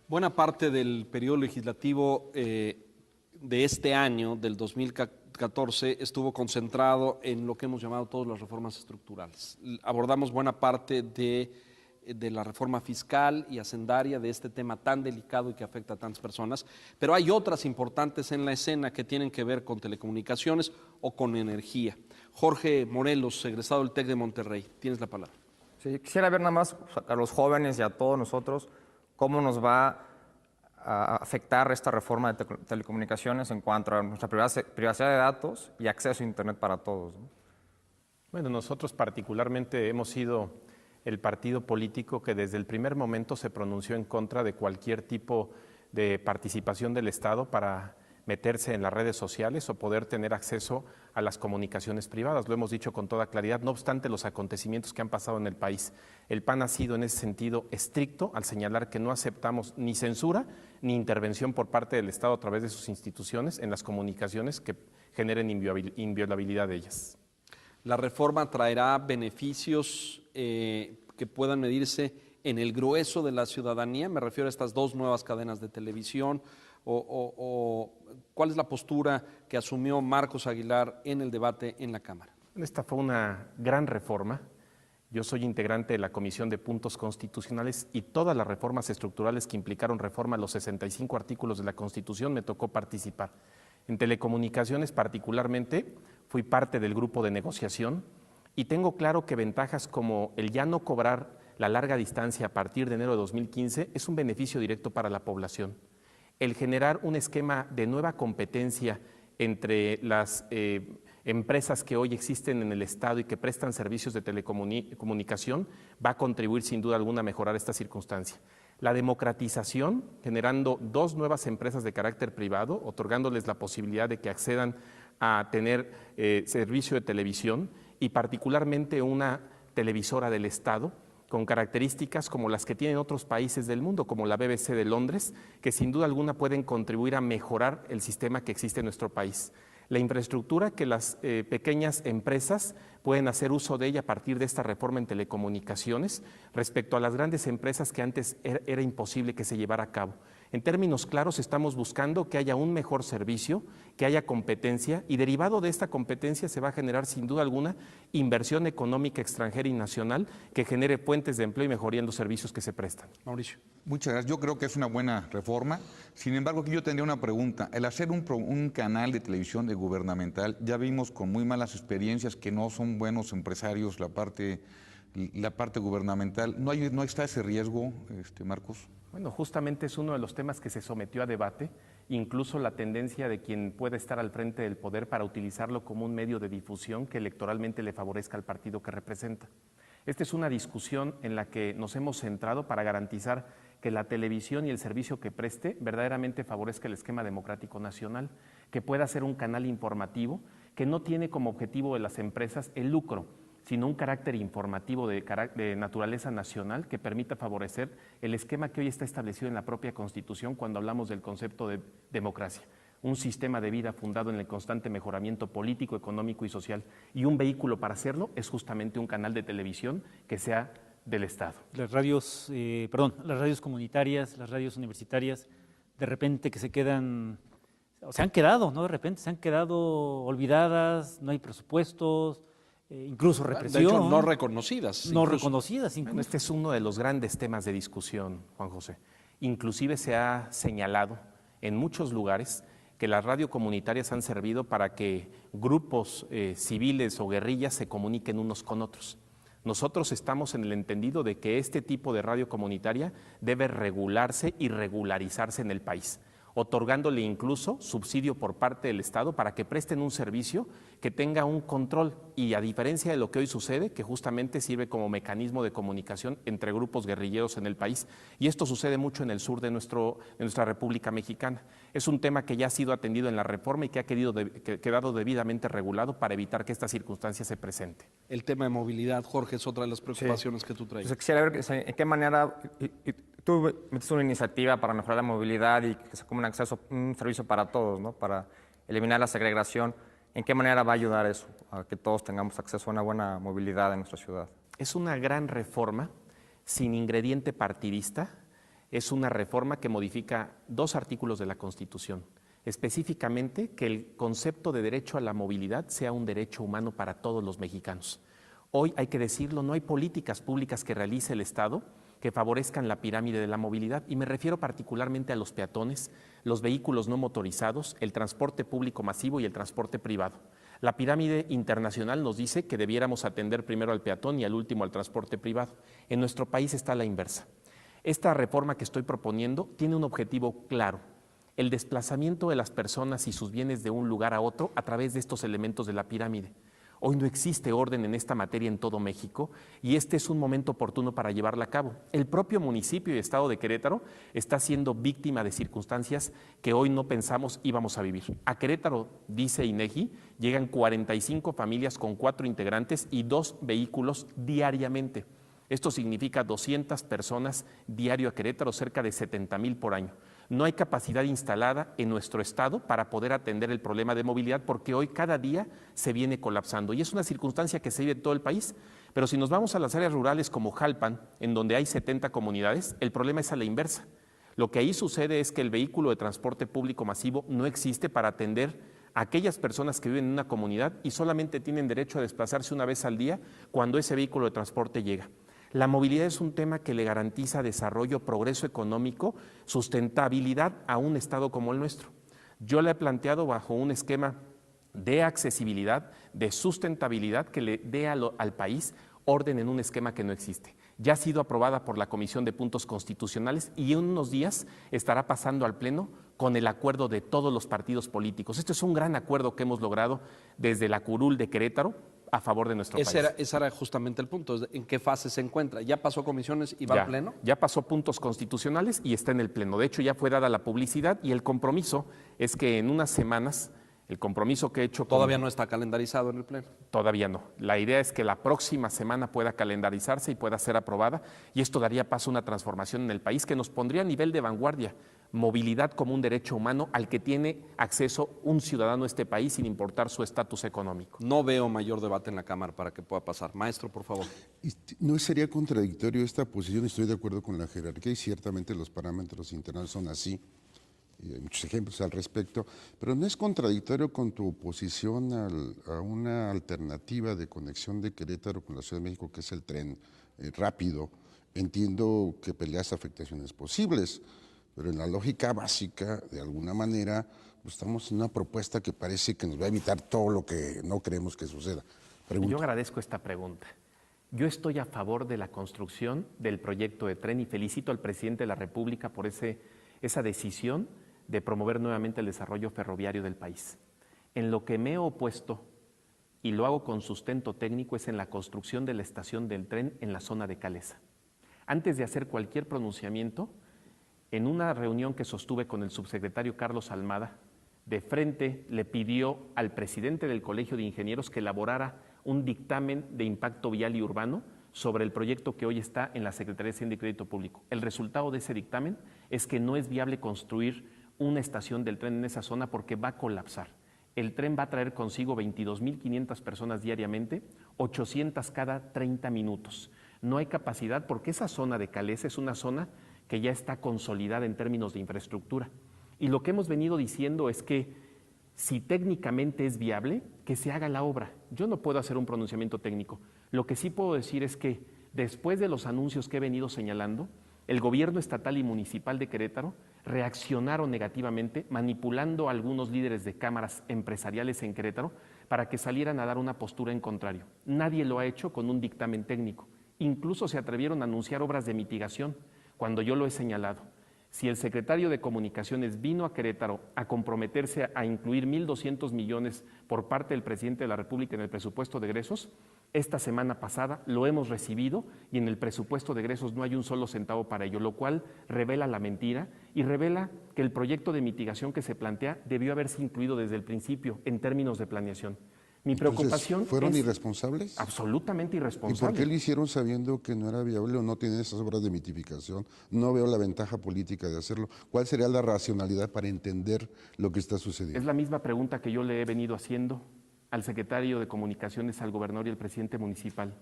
Buena parte del periodo legislativo de este año, del 2014, estuvo concentrado en lo que hemos llamado todas las reformas estructurales. Abordamos buena parte de la reforma fiscal y hacendaria, de este tema tan delicado y que afecta a tantas personas, pero hay otras importantes en la escena que tienen que ver con telecomunicaciones o con energía. Jorge Morelos, egresado del TEC de Monterrey, tienes la palabra. Sí, quisiera ver nada más a los jóvenes y a todos nosotros cómo nos va a afectar esta reforma de telecomunicaciones en cuanto a nuestra privacidad de datos y acceso a Internet para todos, ¿no? Bueno, nosotros particularmente hemos sido el partido político que desde el primer momento se pronunció en contra de cualquier tipo de participación del Estado para meterse en las redes sociales o poder tener acceso a las comunicaciones privadas. Lo hemos dicho con toda claridad, no obstante los acontecimientos que han pasado en el país. El PAN ha sido en ese sentido estricto al señalar que no aceptamos ni censura ni intervención por parte del Estado a través de sus instituciones en las comunicaciones que generen inviolabilidad de ellas. La reforma traerá beneficios que puedan medirse en el grueso de la ciudadanía. Me refiero a estas 2 nuevas cadenas de televisión. ¿Cuál es la postura que asumió Marcos Aguilar en el debate en la Cámara? Esta fue una gran reforma. Yo soy integrante de la Comisión de Puntos Constitucionales y todas las reformas estructurales que implicaron reforma a los 65 artículos de la Constitución me tocó participar. En telecomunicaciones particularmente fui parte del grupo de negociación y tengo claro que ventajas como el ya no cobrar la larga distancia a partir de enero de 2015 es un beneficio directo para la población. El generar un esquema de nueva competencia entre las empresas que hoy existen en el Estado y que prestan servicios de telecomunicación va a contribuir sin duda alguna a mejorar esta circunstancia. La democratización, generando 2 nuevas empresas de carácter privado, otorgándoles la posibilidad de que accedan a tener servicio de televisión y particularmente una televisora del Estado con características como las que tienen otros países del mundo, como la BBC de Londres, que sin duda alguna pueden contribuir a mejorar el sistema que existe en nuestro país. La infraestructura que las pequeñas empresas pueden hacer uso de ella a partir de esta reforma en telecomunicaciones respecto a las grandes empresas que antes era imposible que se llevara a cabo. En términos claros, estamos buscando que haya un mejor servicio, que haya competencia y derivado de esta competencia se va a generar sin duda alguna inversión económica extranjera y nacional que genere fuentes de empleo y mejoría en los servicios que se prestan. Mauricio. Muchas gracias. Yo creo que es una buena reforma. Sin embargo, aquí yo tendría una pregunta. El hacer un canal de televisión gubernamental, ya vimos con muy malas experiencias que no son buenos empresarios la parte gubernamental. ¿No está ese riesgo, Marcos? Bueno, justamente es uno de los temas que se sometió a debate, incluso la tendencia de quien pueda estar al frente del poder para utilizarlo como un medio de difusión que electoralmente le favorezca al partido que representa. Esta es una discusión en la que nos hemos centrado para garantizar que la televisión y el servicio que preste verdaderamente favorezca el esquema democrático nacional, que pueda ser un canal informativo que no tiene como objetivo de las empresas el lucro, sino un carácter informativo de naturaleza nacional que permita favorecer el esquema que hoy está establecido en la propia Constitución cuando hablamos del concepto de democracia. Un sistema de vida fundado en el constante mejoramiento político, económico y social. Y un vehículo para hacerlo es justamente un canal de televisión que sea del Estado. Las radios, las radios comunitarias, las radios universitarias, de repente que se quedan, o se han quedado, ¿no? De repente se han quedado olvidadas, no hay presupuestos, incluso represión. De hecho, no reconocidas. No reconocidas, incluso. Bueno, este es uno de los grandes temas de discusión, Juan José. Inclusive se ha señalado en muchos lugares que las radiocomunitarias han servido para que grupos civiles o guerrillas se comuniquen unos con otros. Nosotros estamos en el entendido de que este tipo de radio comunitaria debe regularse y regularizarse en el país, otorgándole incluso subsidio por parte del Estado para que presten un servicio que tenga un control y a diferencia de lo que hoy sucede, que justamente sirve como mecanismo de comunicación entre grupos guerrilleros en el país y esto sucede mucho en el sur de nuestra República Mexicana. Es un tema que ya ha sido atendido en la reforma y que ha quedado debidamente regulado para evitar que esta circunstancia se presente. El tema de movilidad, Jorge, es otra de las preocupaciones que tú traes. Pues quisiera ver en qué manera tú metes una iniciativa para mejorar la movilidad y que sea como un servicio para todos, ¿no? Para eliminar la segregación. ¿En qué manera va a ayudar eso a que todos tengamos acceso a una buena movilidad en nuestra ciudad? Es una gran reforma sin ingrediente partidista. Es una reforma que modifica 2 artículos de la Constitución, específicamente que el concepto de derecho a la movilidad sea un derecho humano para todos los mexicanos. Hoy, hay que decirlo, no hay políticas públicas que realice el Estado que favorezcan la pirámide de la movilidad y me refiero particularmente a los peatones, los vehículos no motorizados, el transporte público masivo y el transporte privado. La pirámide internacional nos dice que debiéramos atender primero al peatón y al último al transporte privado. En nuestro país está la inversa. Esta reforma que estoy proponiendo tiene un objetivo claro, el desplazamiento de las personas y sus bienes de un lugar a otro a través de estos elementos de la pirámide. Hoy no existe orden en esta materia en todo México y este es un momento oportuno para llevarla a cabo. El propio municipio y estado de Querétaro está siendo víctima de circunstancias que hoy no pensamos íbamos a vivir. A Querétaro, dice INEGI, llegan 45 familias con 4 integrantes y 2 vehículos diariamente. Esto significa 200 personas diario a Querétaro, cerca de 70,000 por año. No hay capacidad instalada en nuestro estado para poder atender el problema de movilidad porque hoy cada día se viene colapsando y es una circunstancia que se vive en todo el país. Pero si nos vamos a las áreas rurales como Jalpan, en donde hay 70 comunidades, el problema es a la inversa. Lo que ahí sucede es que el vehículo de transporte público masivo no existe para atender a aquellas personas que viven en una comunidad y solamente tienen derecho a desplazarse una vez al día cuando ese vehículo de transporte llega. La movilidad es un tema que le garantiza desarrollo, progreso económico, sustentabilidad a un estado como el nuestro. Yo la he planteado bajo un esquema de accesibilidad, de sustentabilidad que le dé al país orden en un esquema que no existe. Ya ha sido aprobada por la Comisión de Puntos Constitucionales y en unos días estará pasando al Pleno con el acuerdo de todos los partidos políticos. Este es un gran acuerdo que hemos logrado desde la curul de Querétaro a favor de nuestro país. Ese era justamente el punto, ¿en qué fase se encuentra? ¿Ya pasó comisiones y va al Pleno? Ya pasó puntos constitucionales y está en el Pleno. De hecho, ya fue dada la publicidad y el compromiso es que en unas semanas, el compromiso que he hecho... ¿Todavía no está calendarizado en el Pleno? Todavía no. La idea es que la próxima semana pueda calendarizarse y pueda ser aprobada y esto daría paso a una transformación en el país que nos pondría a nivel de vanguardia. Movilidad como un derecho humano al que tiene acceso un ciudadano de este país sin importar su estatus económico. No veo mayor debate en la Cámara para que pueda pasar. Maestro, por favor. ¿No sería contradictorio esta posición? Estoy de acuerdo con la jerarquía y ciertamente los parámetros internacionales son así. Y hay muchos ejemplos al respecto, pero ¿no es contradictorio con tu oposición a una alternativa de conexión de Querétaro con la Ciudad de México, que es el tren rápido? Entiendo que peleas afectaciones posibles, pero en la lógica básica, de alguna manera, pues estamos en una propuesta que parece que nos va a evitar todo lo que no queremos que suceda. Yo agradezco esta pregunta. Yo estoy a favor de la construcción del proyecto de tren y felicito al presidente de la República por esa decisión de promover nuevamente el desarrollo ferroviario del país. En lo que me he opuesto, y lo hago con sustento técnico, es en la construcción de la estación del tren en la zona de Calesa. Antes de hacer cualquier pronunciamiento, en una reunión que sostuve con el subsecretario Carlos Almada, de frente le pidió al presidente del Colegio de Ingenieros que elaborara un dictamen de impacto vial y urbano sobre el proyecto que hoy está en la Secretaría de Hacienda y Crédito Público. El resultado de ese dictamen es que no es viable construir una estación del tren en esa zona porque va a colapsar. El tren va a traer consigo 22.500 personas diariamente, 800 cada 30 minutos. No hay capacidad porque esa zona de Calesa es una zona que ya está consolidada en términos de infraestructura. Y lo que hemos venido diciendo es que si técnicamente es viable, que se haga la obra. Yo no puedo hacer un pronunciamiento técnico. Lo que sí puedo decir es que después de los anuncios que he venido señalando, el gobierno estatal y municipal de Querétaro reaccionaron negativamente, manipulando a algunos líderes de cámaras empresariales en Querétaro para que salieran a dar una postura en contrario. Nadie lo ha hecho con un dictamen técnico. Incluso se atrevieron a anunciar obras de mitigación, cuando yo lo he señalado. Si el secretario de Comunicaciones vino a Querétaro a comprometerse a incluir 1.200 millones por parte del presidente de la República en el presupuesto de egresos, esta semana pasada lo hemos recibido y en el presupuesto de egresos no hay un solo centavo para ello, lo cual revela la mentira y revela que el proyecto de mitigación que se plantea debió haberse incluido desde el principio en términos de planeación. Mi preocupación ¿fueron irresponsables? Absolutamente irresponsables. ¿Y por qué lo hicieron sabiendo que no era viable o no tienen esas obras de mitificación? No veo la ventaja política de hacerlo. ¿Cuál sería la racionalidad para entender lo que está sucediendo? Es la misma pregunta que yo le he venido haciendo al secretario de Comunicaciones, al gobernador y al presidente municipal.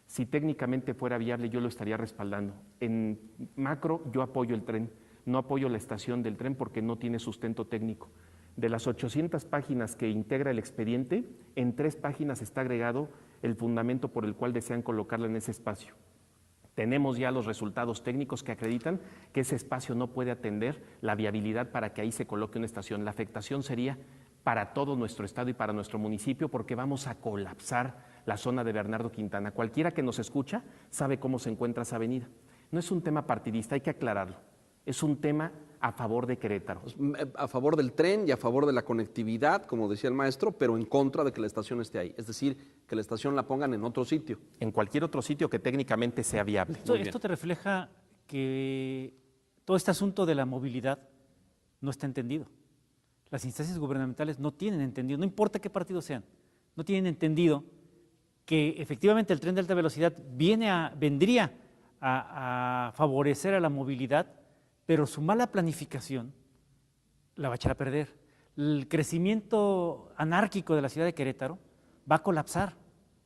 Si técnicamente fuera viable, yo lo estaría respaldando. En macro, yo apoyo el tren, no apoyo la estación del tren porque no tiene sustento técnico. De las 800 páginas que integra el expediente, en 3 páginas está agregado el fundamento por el cual desean colocarla en ese espacio. Tenemos ya los resultados técnicos que acreditan que ese espacio no puede atender la viabilidad para que ahí se coloque una estación. La afectación sería para todo nuestro estado y para nuestro municipio porque vamos a colapsar la zona de Bernardo Quintana. Cualquiera que nos escucha sabe cómo se encuentra esa avenida. No es un tema partidista, hay que aclararlo. Es un tema a favor de Querétaro. A favor del tren y a favor de la conectividad, como decía el maestro, pero en contra de que la estación esté ahí. Es decir, que la estación la pongan en otro sitio. En cualquier otro sitio que técnicamente sea viable. Esto te refleja que todo este asunto de la movilidad no está entendido. Las instancias gubernamentales no tienen entendido, no importa qué partido sean, no tienen entendido que efectivamente el tren de alta velocidad vendría a favorecer a la movilidad, pero su mala planificación la va a echar a perder. El crecimiento anárquico de la ciudad de Querétaro va a colapsar.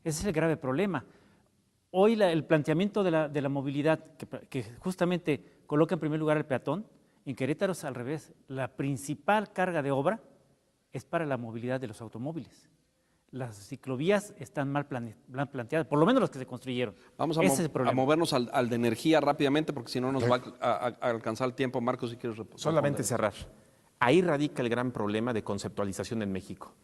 Ese es el grave problema. Hoy el planteamiento de la movilidad, que justamente coloca en primer lugar el peatón, en Querétaro es al revés. La principal carga de obra es para la movilidad de los automóviles. Las ciclovías están mal planteadas, por lo menos las que se construyeron. Vamos a movernos al de energía rápidamente, porque si no nos va a alcanzar el tiempo. Marcos, si quieres responder. Solamente cerrar. Ahí radica el gran problema de conceptualización en México.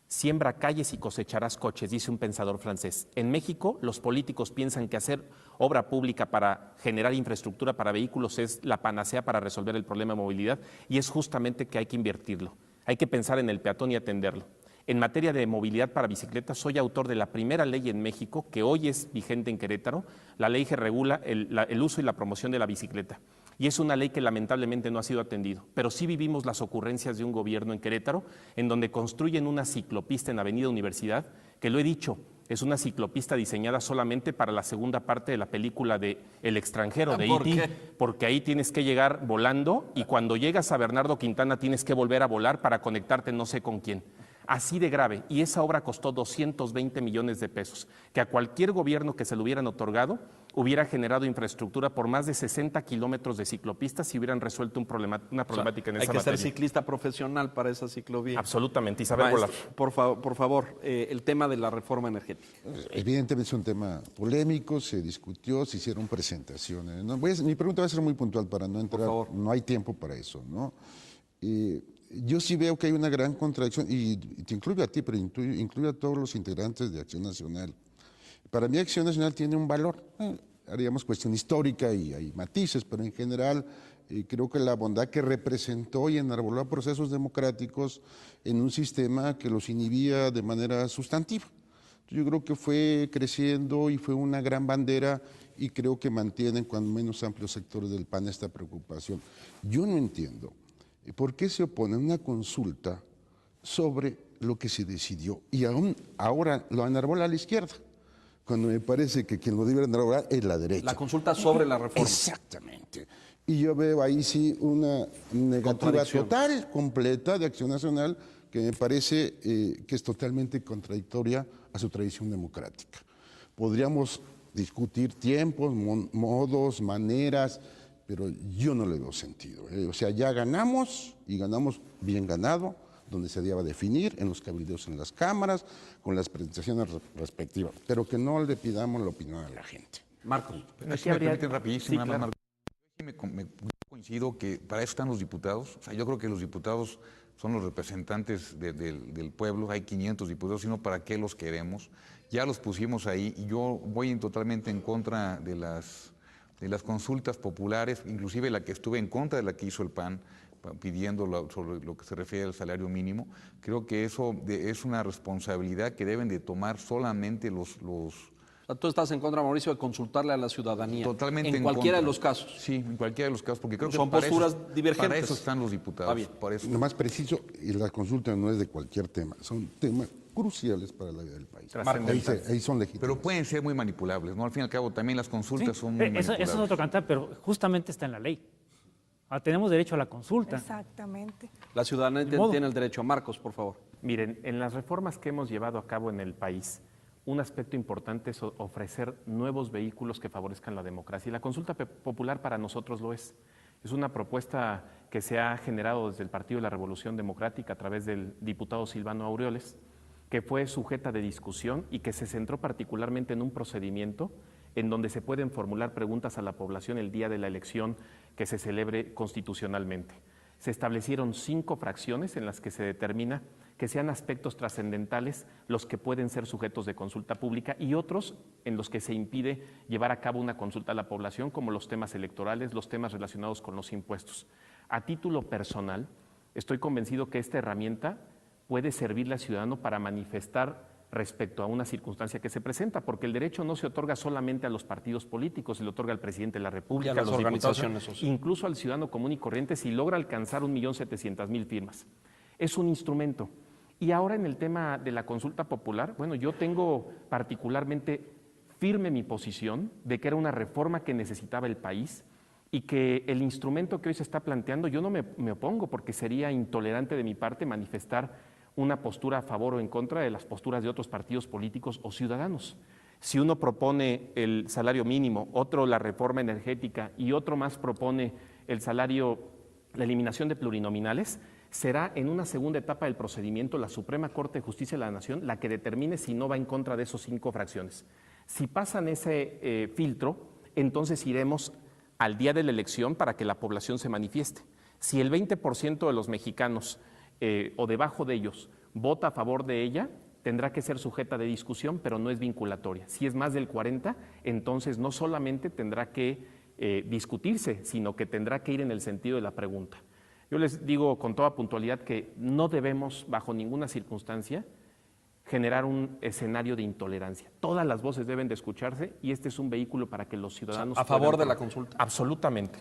Siembra calles y cosecharás coches, dice un pensador francés. En México, los políticos piensan que hacer obra pública para generar infraestructura para vehículos es la panacea para resolver el problema de movilidad, y es justamente que hay que invertirlo. Hay que pensar en el peatón y atenderlo. En materia de movilidad para bicicletas, soy autor de la primera ley en México, que hoy es vigente en Querétaro, la ley que regula el uso y la promoción de la bicicleta. Y es una ley que lamentablemente no ha sido atendido. Pero sí vivimos las ocurrencias de un gobierno en Querétaro, en donde construyen una ciclopista en Avenida Universidad, que lo he dicho, es una ciclopista diseñada solamente para la segunda parte de la película de El extranjero, de E.T., porque ahí tienes que llegar volando y cuando llegas a Bernardo Quintana tienes que volver a volar para conectarte no sé con quién. Así de grave, y esa obra costó 220 millones de pesos, que a cualquier gobierno que se le hubieran otorgado hubiera generado infraestructura por más de 60 kilómetros de ciclopistas y hubieran resuelto una problemática en esa materia. Hay que ser ciclista profesional para esa ciclovía. Absolutamente, y saber volar. Por favor, el tema de la reforma energética. Evidentemente es un tema polémico, se discutió, se hicieron presentaciones. ¿No? Mi pregunta va a ser muy puntual para no entrar, no hay tiempo para eso, ¿no? Yo sí veo que hay una gran contradicción, y te incluyo a ti, pero incluyo a todos los integrantes de Acción Nacional. Para mí Acción Nacional tiene un valor. Haríamos cuestión histórica y hay matices, pero en general creo que la bondad que representó y enarboló procesos democráticos en un sistema que los inhibía de manera sustantiva. Yo creo que fue creciendo y fue una gran bandera y creo que mantienen cuando menos amplios sectores del PAN esta preocupación. Yo no entiendo por qué se opone a una consulta sobre lo que se decidió y aún ahora lo enarbola a la izquierda, cuando me parece que quien lo debe enarbolar es la derecha. La consulta sobre la reforma. Exactamente. Y yo veo ahí sí una negativa total, completa de Acción Nacional, que me parece que es totalmente contradictoria a su tradición democrática. Podríamos discutir tiempos, modos, maneras, pero yo no le doy sentido. O sea, ya ganamos y ganamos bien ganado, donde se debía definir, en los cabildeos en las cámaras, con las presentaciones respectivas, pero que no le pidamos la opinión a la gente. Marcos. Aquí me permiten rapidísimo, sí, claro. Me coincido que para eso están los diputados. O sea, yo creo que los diputados son los representantes del pueblo, hay 500 diputados, sino para qué los queremos. Ya los pusimos ahí y yo voy totalmente en contra de las consultas populares, inclusive la que estuve en contra de la que hizo el PAN, pidiendo sobre lo que se refiere al salario mínimo. Creo que eso es una responsabilidad que deben de tomar solamente los Tú estás en contra, Mauricio, de consultarle a la ciudadanía. Totalmente en cualquiera de los casos. Sí, en cualquiera de los casos, porque creo que son posturas divergentes. Para eso están los diputados. Por eso. Lo más preciso, y la consulta no es de cualquier tema, son temas cruciales para la vida del país. Ahí son legítimos. Pero pueden ser muy manipulables, ¿no? Al fin y al cabo, también las consultas son muy manipulables. Eso es otro cantar, pero justamente está en la ley. Tenemos derecho a la consulta. Exactamente. La ciudadanía tiene el derecho. Marcos, por favor. Miren, en las reformas que hemos llevado a cabo en el país, un aspecto importante es ofrecer nuevos vehículos que favorezcan la democracia. Y la consulta popular para nosotros lo es. Es una propuesta que se ha generado desde el Partido de la Revolución Democrática a través del diputado Silvano Aureoles, que fue sujeta de discusión y que se centró particularmente en un procedimiento en donde se pueden formular preguntas a la población el día de la elección que se celebre constitucionalmente. Se establecieron 5 fracciones en las que se determina que sean aspectos trascendentales los que pueden ser sujetos de consulta pública y otros en los que se impide llevar a cabo una consulta a la población, como los temas electorales, los temas relacionados con los impuestos. A título personal, estoy convencido que esta herramienta puede servirle al ciudadano para manifestar respecto a una circunstancia que se presenta, porque el derecho no se otorga solamente a los partidos políticos, se le otorga al presidente de la República, a las organizaciones, incluso al ciudadano común y corriente si logra alcanzar 1.700.000 firmas. Es un instrumento. Y ahora en el tema de la consulta popular, bueno, yo tengo particularmente firme mi posición de que era una reforma que necesitaba el país y que el instrumento que hoy se está planteando, yo no me opongo porque sería intolerante de mi parte manifestar una postura a favor o en contra de las posturas de otros partidos políticos o ciudadanos. Si uno propone el salario mínimo, otro la reforma energética y otro más propone el salario, la eliminación de plurinominales, será en una segunda etapa del procedimiento la Suprema Corte de Justicia de la Nación la que determine si no va en contra de esos 5 fracciones. Si pasan ese filtro, entonces iremos al día de la elección para que la población se manifieste. Si el 20% de los mexicanos o debajo de ellos vota a favor de ella, tendrá que ser sujeta de discusión, pero no es vinculatoria. Si es más del 40%, entonces no solamente tendrá que discutirse, sino que tendrá que ir en el sentido de la pregunta. Yo les digo con toda puntualidad que no debemos, bajo ninguna circunstancia, generar un escenario de intolerancia. Todas las voces deben de escucharse y este es un vehículo para que los ciudadanos... ¿A favor de la consulta? Absolutamente.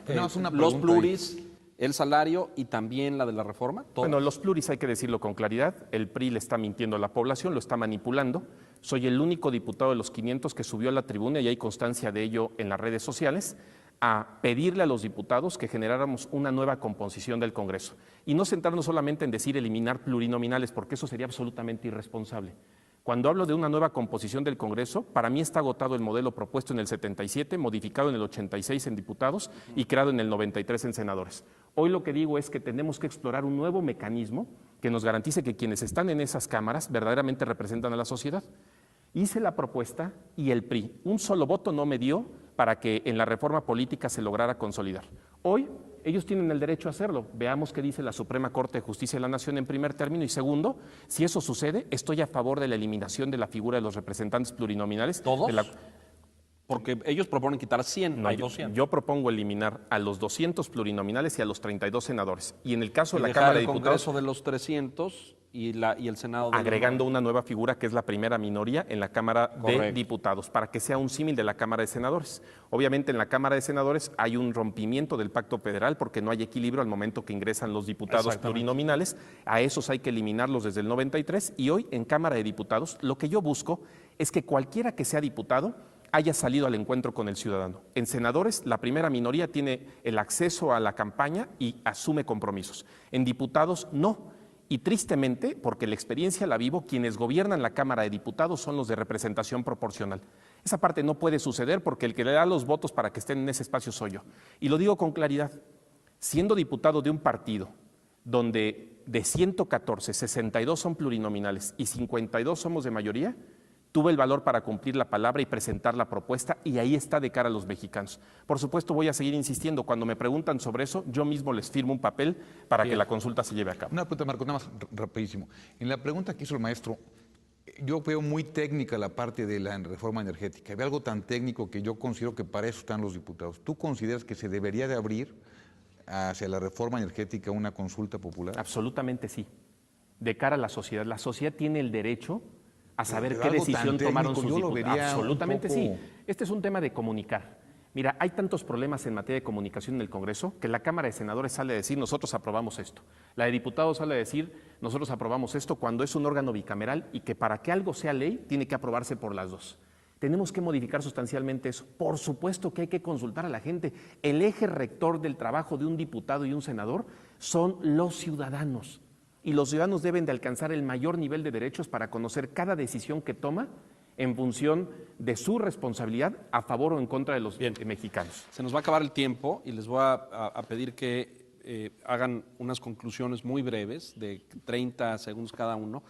Los pluris, el salario y también la de la reforma. ¿Todas? Bueno, los pluris hay que decirlo con claridad. El PRI le está mintiendo a la población, lo está manipulando. Soy el único diputado de los 500 que subió a la tribuna y hay constancia de ello en las redes sociales, a pedirle a los diputados que generáramos una nueva composición del Congreso y no centrarnos solamente en decir eliminar plurinominales, porque eso sería absolutamente irresponsable. Cuando hablo de una nueva composición del Congreso, para mí está agotado el modelo propuesto en el 77, modificado en el 86 en diputados y creado en el 93 en senadores. Hoy lo que digo es que tenemos que explorar un nuevo mecanismo que nos garantice que quienes están en esas cámaras verdaderamente representan a la sociedad. Hice la propuesta y el PRI un solo voto no me dio para que en la reforma política se lograra consolidar. Hoy ellos tienen el derecho a hacerlo. Veamos qué dice la Suprema Corte de Justicia de la Nación en primer término. Y segundo, si eso sucede, estoy a favor de la eliminación de la figura de los representantes plurinominales. ¿Todos? Porque ellos proponen quitar 100, no, hay 200. Yo propongo eliminar a los 200 plurinominales y a los 32 senadores. Y en el caso de la dejar Cámara de el Diputados, Congreso de los 300 y el Senado de agregando una nueva figura que es la primera minoría en la Cámara de Correcto. Diputados, para que sea un símil de la Cámara de Senadores. Obviamente en la Cámara de Senadores hay un rompimiento del pacto federal porque no hay equilibrio al momento que ingresan los diputados plurinominales. A esos hay que eliminarlos desde el 93 y hoy en Cámara de Diputados lo que yo busco es que cualquiera que sea diputado haya salido al encuentro con el ciudadano. En senadores, la primera minoría tiene el acceso a la campaña y asume compromisos. En diputados, no. Y tristemente, porque la experiencia la vivo, quienes gobiernan la Cámara de Diputados son los de representación proporcional. Esa parte no puede suceder porque el que le da los votos para que estén en ese espacio soy yo. Y lo digo con claridad, siendo diputado de un partido donde de 114, 62 son plurinominales y 52 somos de mayoría, tuve el valor para cumplir la palabra y presentar la propuesta y ahí está de cara a los mexicanos. Por supuesto voy a seguir insistiendo, cuando me preguntan sobre eso, yo mismo les firmo un papel para que la consulta se lleve a cabo. Una pregunta, Marco, nada más rapidísimo. En la pregunta que hizo el maestro, yo veo muy técnica la parte de la reforma energética. Veo algo tan técnico que yo considero que para eso están los diputados. ¿Tú consideras que se debería de abrir hacia la reforma energética una consulta popular? Absolutamente sí. De cara a la sociedad tiene el derecho a saber Pero qué algo decisión tan tomaron técnico, sus yo lo diputados. vería Absolutamente un poco... sí. Este es un tema de comunicar. Mira, hay tantos problemas en materia de comunicación en el Congreso que la Cámara de Senadores sale a decir nosotros aprobamos esto. La de Diputados sale a decir nosotros aprobamos esto cuando es un órgano bicameral y que para que algo sea ley tiene que aprobarse por las dos. Tenemos que modificar sustancialmente eso. Por supuesto que hay que consultar a la gente. El eje rector del trabajo de un diputado y un senador son los ciudadanos. Y los ciudadanos deben de alcanzar el mayor nivel de derechos para conocer cada decisión que toma en función de su responsabilidad a favor o en contra de los mexicanos. Se nos va a acabar el tiempo y les voy a pedir que hagan unas conclusiones muy breves, de 30 segundos cada uno.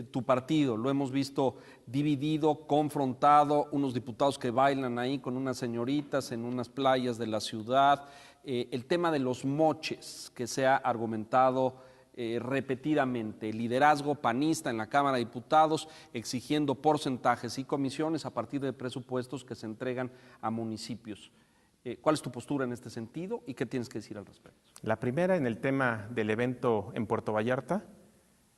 Tu partido, lo hemos visto dividido, confrontado, unos diputados que bailan ahí con unas señoritas en unas playas de la ciudad. El tema de los moches que se ha argumentado repetidamente, el liderazgo panista en la Cámara de Diputados exigiendo porcentajes y comisiones a partir de presupuestos que se entregan a municipios. ¿Cuál es tu postura en este sentido y qué tienes que decir al respecto? La primera, en el tema del evento en Puerto Vallarta,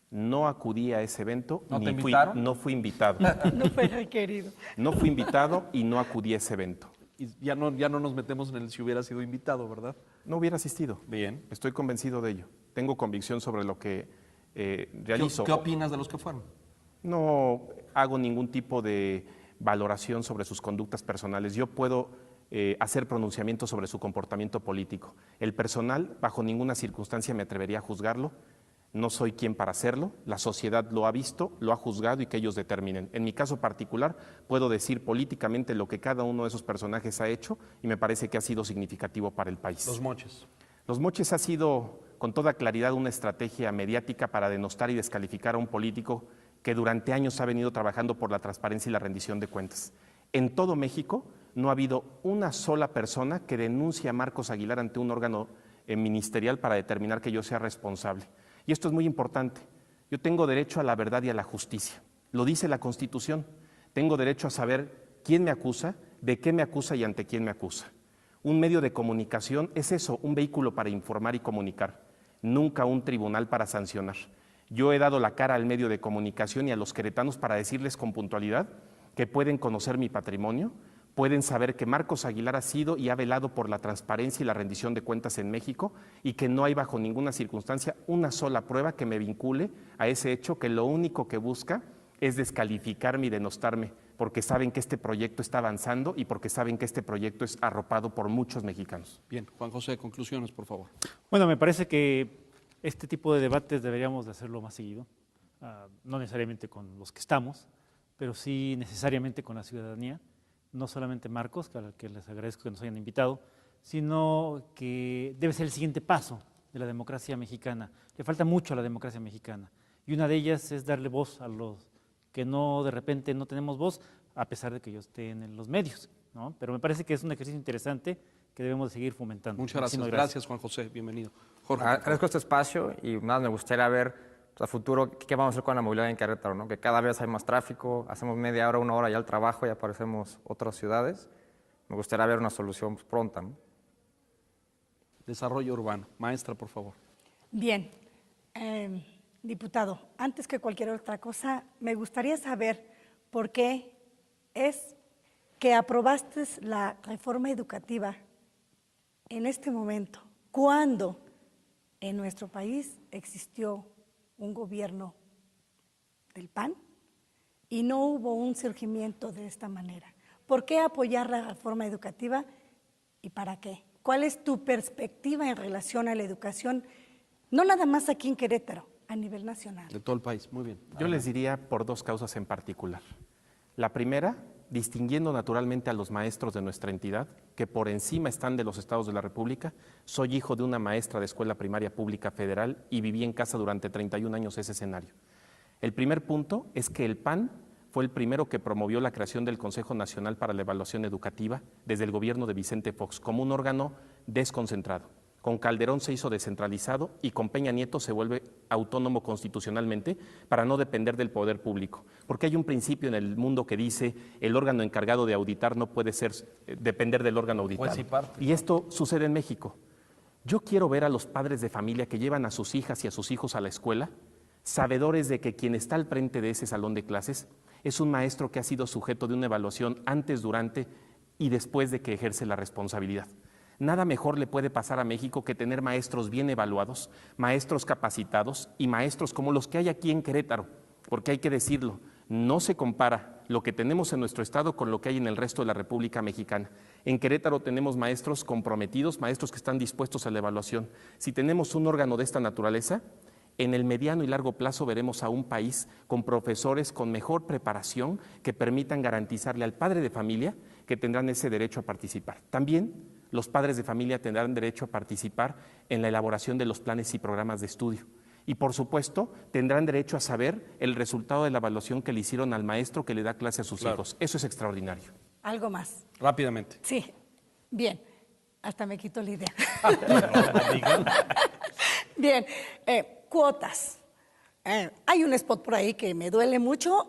no acudí a ese evento. ¿No te invitaron? No fui invitado. No fue requerido. No fui invitado y no acudí a ese evento. Y ya no nos metemos en el si hubiera sido invitado, ¿verdad? No hubiera asistido. Bien. Estoy convencido de ello. Tengo convicción sobre lo que realizo. ¿Qué opinas de los que fueron? No hago ningún tipo de valoración sobre sus conductas personales. Yo puedo hacer pronunciamientos sobre su comportamiento político. El personal, bajo ninguna circunstancia me atrevería a juzgarlo. No soy quien para hacerlo. La sociedad lo ha visto, lo ha juzgado y que ellos determinen. En mi caso particular, puedo decir políticamente lo que cada uno de esos personajes ha hecho y me parece que ha sido significativo para el país. Los moches. Los moches ha sido con toda claridad una estrategia mediática para denostar y descalificar a un político que durante años ha venido trabajando por la transparencia y la rendición de cuentas. En todo México no ha habido una sola persona que denuncie a Marcos Aguilar ante un órgano ministerial para determinar que yo sea responsable. Y esto es muy importante. Yo tengo derecho a la verdad y a la justicia. Lo dice la Constitución. Tengo derecho a saber quién me acusa, de qué me acusa y ante quién me acusa. Un medio de comunicación es eso, un vehículo para informar y comunicar, nunca un tribunal para sancionar. Yo he dado la cara al medio de comunicación y a los queretanos para decirles con puntualidad que pueden conocer mi patrimonio, pueden saber que Marcos Aguilar ha sido y ha velado por la transparencia y la rendición de cuentas en México y que no hay bajo ninguna circunstancia una sola prueba que me vincule a ese hecho que lo único que busca es descalificarme y denostarme, porque saben que este proyecto está avanzando y porque saben que este proyecto es arropado por muchos mexicanos. Bien, Juan José, conclusiones, por favor. Bueno, me parece que este tipo de debates deberíamos de hacerlo más seguido, no necesariamente con los que estamos, pero sí necesariamente con la ciudadanía, no solamente Marcos, que les agradezco que nos hayan invitado, sino que debe ser el siguiente paso de la democracia mexicana. Le falta mucho a la democracia mexicana y una de ellas es darle voz a los que no, de repente no tenemos voz, a pesar de que yo esté en los medios, ¿no? Pero me parece que es un ejercicio interesante que debemos de seguir fomentando. Muchas gracias. Muchísimas Gracias, Juan José. Bienvenido. Jorge. Agradezco este espacio y nada, me gustaría ver a futuro qué vamos a hacer con la movilidad en Querétaro, ¿no? Que cada vez hay más tráfico, hacemos media hora, una hora ya al trabajo y aparecemos otras ciudades. Me gustaría ver una solución pronta, ¿no? Desarrollo urbano. Maestra, por favor. Bien, diputado, antes que cualquier otra cosa, me gustaría saber por qué es que aprobaste la reforma educativa en este momento, cuando en nuestro país existió un gobierno del PAN y no hubo un surgimiento de esta manera. ¿Por qué apoyar la reforma educativa y para qué? ¿Cuál es tu perspectiva en relación a la educación, no nada más aquí en Querétaro, a nivel nacional? De todo el país, muy bien. Yo les diría por dos causas en particular. La primera, distinguiendo naturalmente a los maestros de nuestra entidad, que por encima están de los estados de la República. Soy hijo de una maestra de escuela primaria pública federal y viví en casa durante 31 años ese escenario. El primer punto es que el PAN fue el primero que promovió la creación del Consejo Nacional para la Evaluación Educativa desde el gobierno de Vicente Fox como un órgano desconcentrado. Con Calderón se hizo descentralizado y con Peña Nieto se vuelve autónomo constitucionalmente para no depender del poder público. Porque hay un principio en el mundo que dice el órgano encargado de auditar no puede depender del órgano auditado. Pues sí, parte. Y esto sucede en México. Yo quiero ver a los padres de familia que llevan a sus hijas y a sus hijos a la escuela, sabedores de que quien está al frente de ese salón de clases es un maestro que ha sido sujeto de una evaluación antes, durante y después de que ejerce la responsabilidad. Nada mejor le puede pasar a México que tener maestros bien evaluados, maestros capacitados y maestros como los que hay aquí en Querétaro, porque hay que decirlo, no se compara lo que tenemos en nuestro estado con lo que hay en el resto de la República Mexicana. En Querétaro tenemos maestros comprometidos, maestros que están dispuestos a la evaluación. Si tenemos un órgano de esta naturaleza, en el mediano y largo plazo veremos a un país con profesores con mejor preparación que permitan garantizarle al padre de familia que tendrán ese derecho a participar. También los padres de familia tendrán derecho a participar en la elaboración de los planes y programas de estudio. Y por supuesto, tendrán derecho a saber el resultado de la evaluación que le hicieron al maestro que le da clase a sus hijos. Eso es extraordinario. Algo más. Rápidamente. Sí, bien. Hasta me quito la idea. Bien, cuotas. Hay un spot por ahí que me duele mucho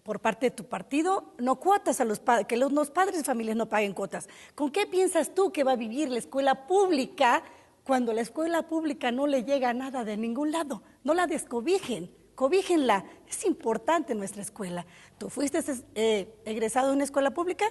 por parte de tu partido. No cuotas a los padres, que los padres de familias no paguen cuotas. ¿Con qué piensas tú que va a vivir la escuela pública cuando la escuela pública no le llega nada de ningún lado? No la descobijen, cobíjenla. Es importante nuestra escuela. ¿Tú fuiste egresado de una escuela pública?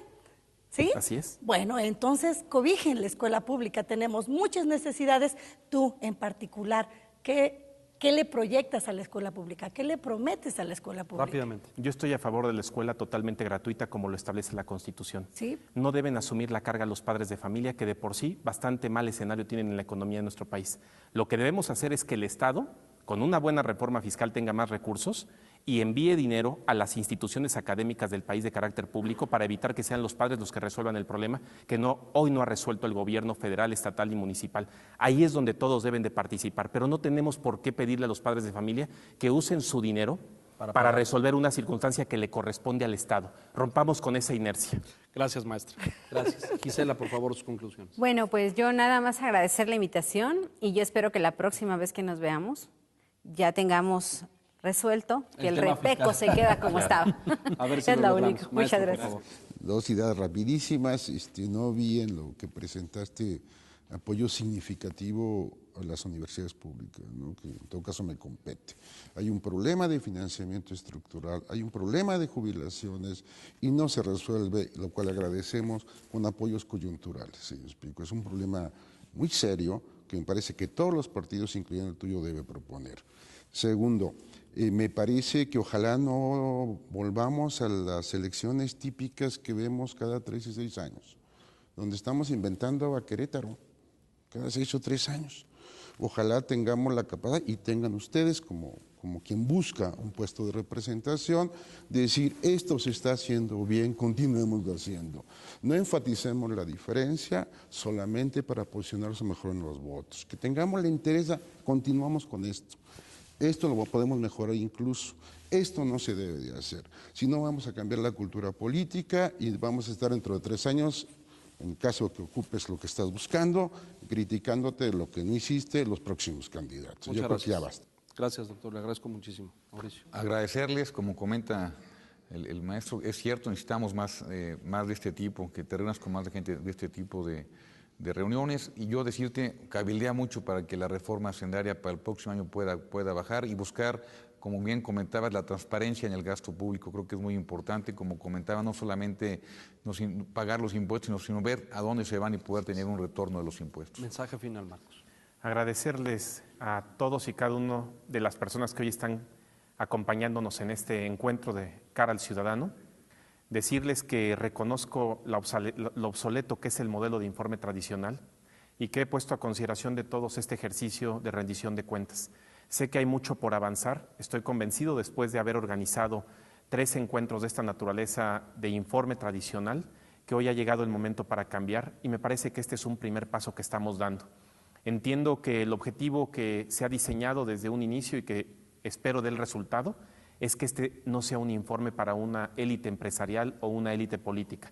¿Sí? Así es. Bueno, entonces cobijen la escuela pública. Tenemos muchas necesidades. Tú en particular, ¿qué le proyectas a la escuela pública? ¿Qué le prometes a la escuela pública? Rápidamente. Yo estoy a favor de la escuela totalmente gratuita como lo establece la Constitución. ¿Sí? No deben asumir la carga los padres de familia que de por sí bastante mal escenario tienen en la economía de nuestro país. Lo que debemos hacer es que el Estado, con una buena reforma fiscal, tenga más recursos y envíe dinero a las instituciones académicas del país de carácter público para evitar que sean los padres los que resuelvan el problema que hoy no ha resuelto el gobierno federal, estatal y municipal. Ahí es donde todos deben de participar, pero no tenemos por qué pedirle a los padres de familia que usen su dinero para resolver una circunstancia que le corresponde al Estado. Rompamos con esa inercia. Gracias, maestra. Gracias. Gisela, por favor, sus conclusiones. Bueno, pues yo nada más agradecer la invitación y yo espero que la próxima vez que nos veamos ya tengamos resuelto que el repeco se queda como estaba. A ver si es lo la logramos. única. Maestro, Muchas por gracias. favor. Dos ideas rapidísimas. No vi en lo que presentaste apoyo significativo a las universidades públicas, ¿no? Que en todo caso me compete. Hay un problema de financiamiento estructural, hay un problema de jubilaciones y no se resuelve, lo cual agradecemos, con apoyos coyunturales. ¿Sí? Explico. Es un problema muy serio que me parece que todos los partidos, incluyendo el tuyo, debe proponer. Segundo, me parece que ojalá no volvamos a las elecciones típicas que vemos cada 3 y 6 años, donde estamos inventando a Querétaro cada 6 o 3 años. Ojalá tengamos la capacidad y tengan ustedes como quien busca un puesto de representación, de decir esto se está haciendo bien, continuemos haciendo. No enfaticemos la diferencia solamente para posicionarnos mejor en los votos. Que tengamos la interés, continuamos con esto. Esto lo podemos mejorar incluso. Esto no se debe de hacer. Si no, vamos a cambiar la cultura política y vamos a estar dentro de 3 años en caso que ocupes lo que estás buscando, criticándote lo que no hiciste los próximos candidatos. Muchas Yo creo que ya basta. Gracias, doctor. Le agradezco muchísimo. Mauricio. Agradecerles, como comenta el maestro, es cierto, necesitamos más de este tipo, que te reúnas con más de gente de este tipo de reuniones, y yo decirte, cabildea mucho para que la reforma hacendaria para el próximo año pueda bajar y buscar, como bien comentabas, la transparencia en el gasto público. Creo que es muy importante, como comentaba, no solamente pagar los impuestos, sino ver a dónde se van y poder tener un retorno de los impuestos. Mensaje final, Marcos. Agradecerles a todos y cada uno de las personas que hoy están acompañándonos en este encuentro de cara al ciudadano. Decirles que reconozco lo obsoleto que es el modelo de informe tradicional y que he puesto a consideración de todos este ejercicio de rendición de cuentas. Sé que hay mucho por avanzar. Estoy convencido, después de haber organizado 3 encuentros de esta naturaleza de informe tradicional, que hoy ha llegado el momento para cambiar, y me parece que este es un primer paso que estamos dando. Entiendo que el objetivo que se ha diseñado desde un inicio y que espero del resultado es que este no sea un informe para una élite empresarial o una élite política.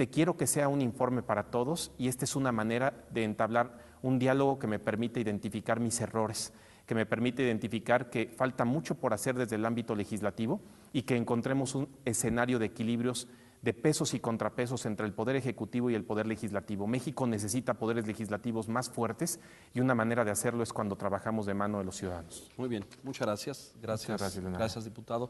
Quiero que sea un informe para todos, y esta es una manera de entablar un diálogo que me permite identificar mis errores, que me permite identificar que falta mucho por hacer desde el ámbito legislativo y que encontremos un escenario de equilibrios, de pesos y contrapesos entre el Poder Ejecutivo y el Poder Legislativo. México necesita poderes legislativos más fuertes, y una manera de hacerlo es cuando trabajamos de mano de los ciudadanos. Muy bien, muchas gracias. Gracias, diputado.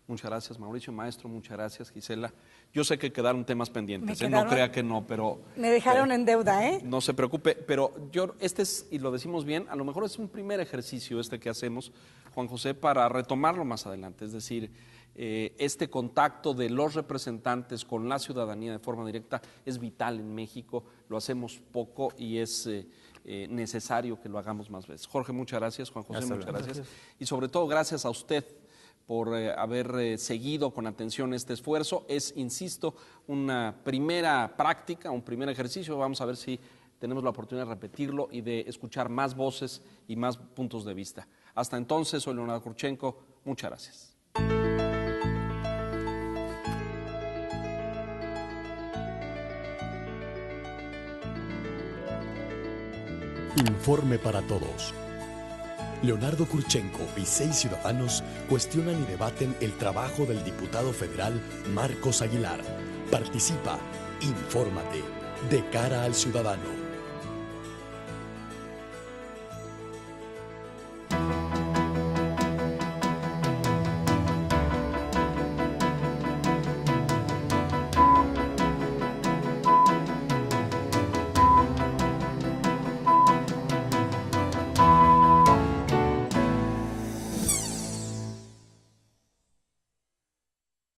Muchas gracias, Mauricio. Maestro, muchas gracias, Gisela. Yo sé que quedaron temas pendientes, no crea que no, pero... Me dejaron en deuda, ¿eh? No se preocupe, pero y lo decimos bien, a lo mejor es un primer ejercicio que hacemos, Juan José, para retomarlo más adelante. Es decir, este contacto de los representantes con la ciudadanía de forma directa es vital en México, lo hacemos poco y es necesario que lo hagamos más veces. Jorge, muchas gracias. Juan José, muchas gracias. Y sobre todo, gracias a usted por haber seguido con atención este esfuerzo. Es, insisto, una primera práctica, un primer ejercicio. Vamos a ver si tenemos la oportunidad de repetirlo y de escuchar más voces y más puntos de vista. Hasta entonces, soy Leonardo Kurchenko. Muchas gracias. Informe para todos. Leonardo Kurchenko y 6 ciudadanos cuestionan y debaten el trabajo del diputado federal Marcos Aguilar. Participa, infórmate, de cara al ciudadano.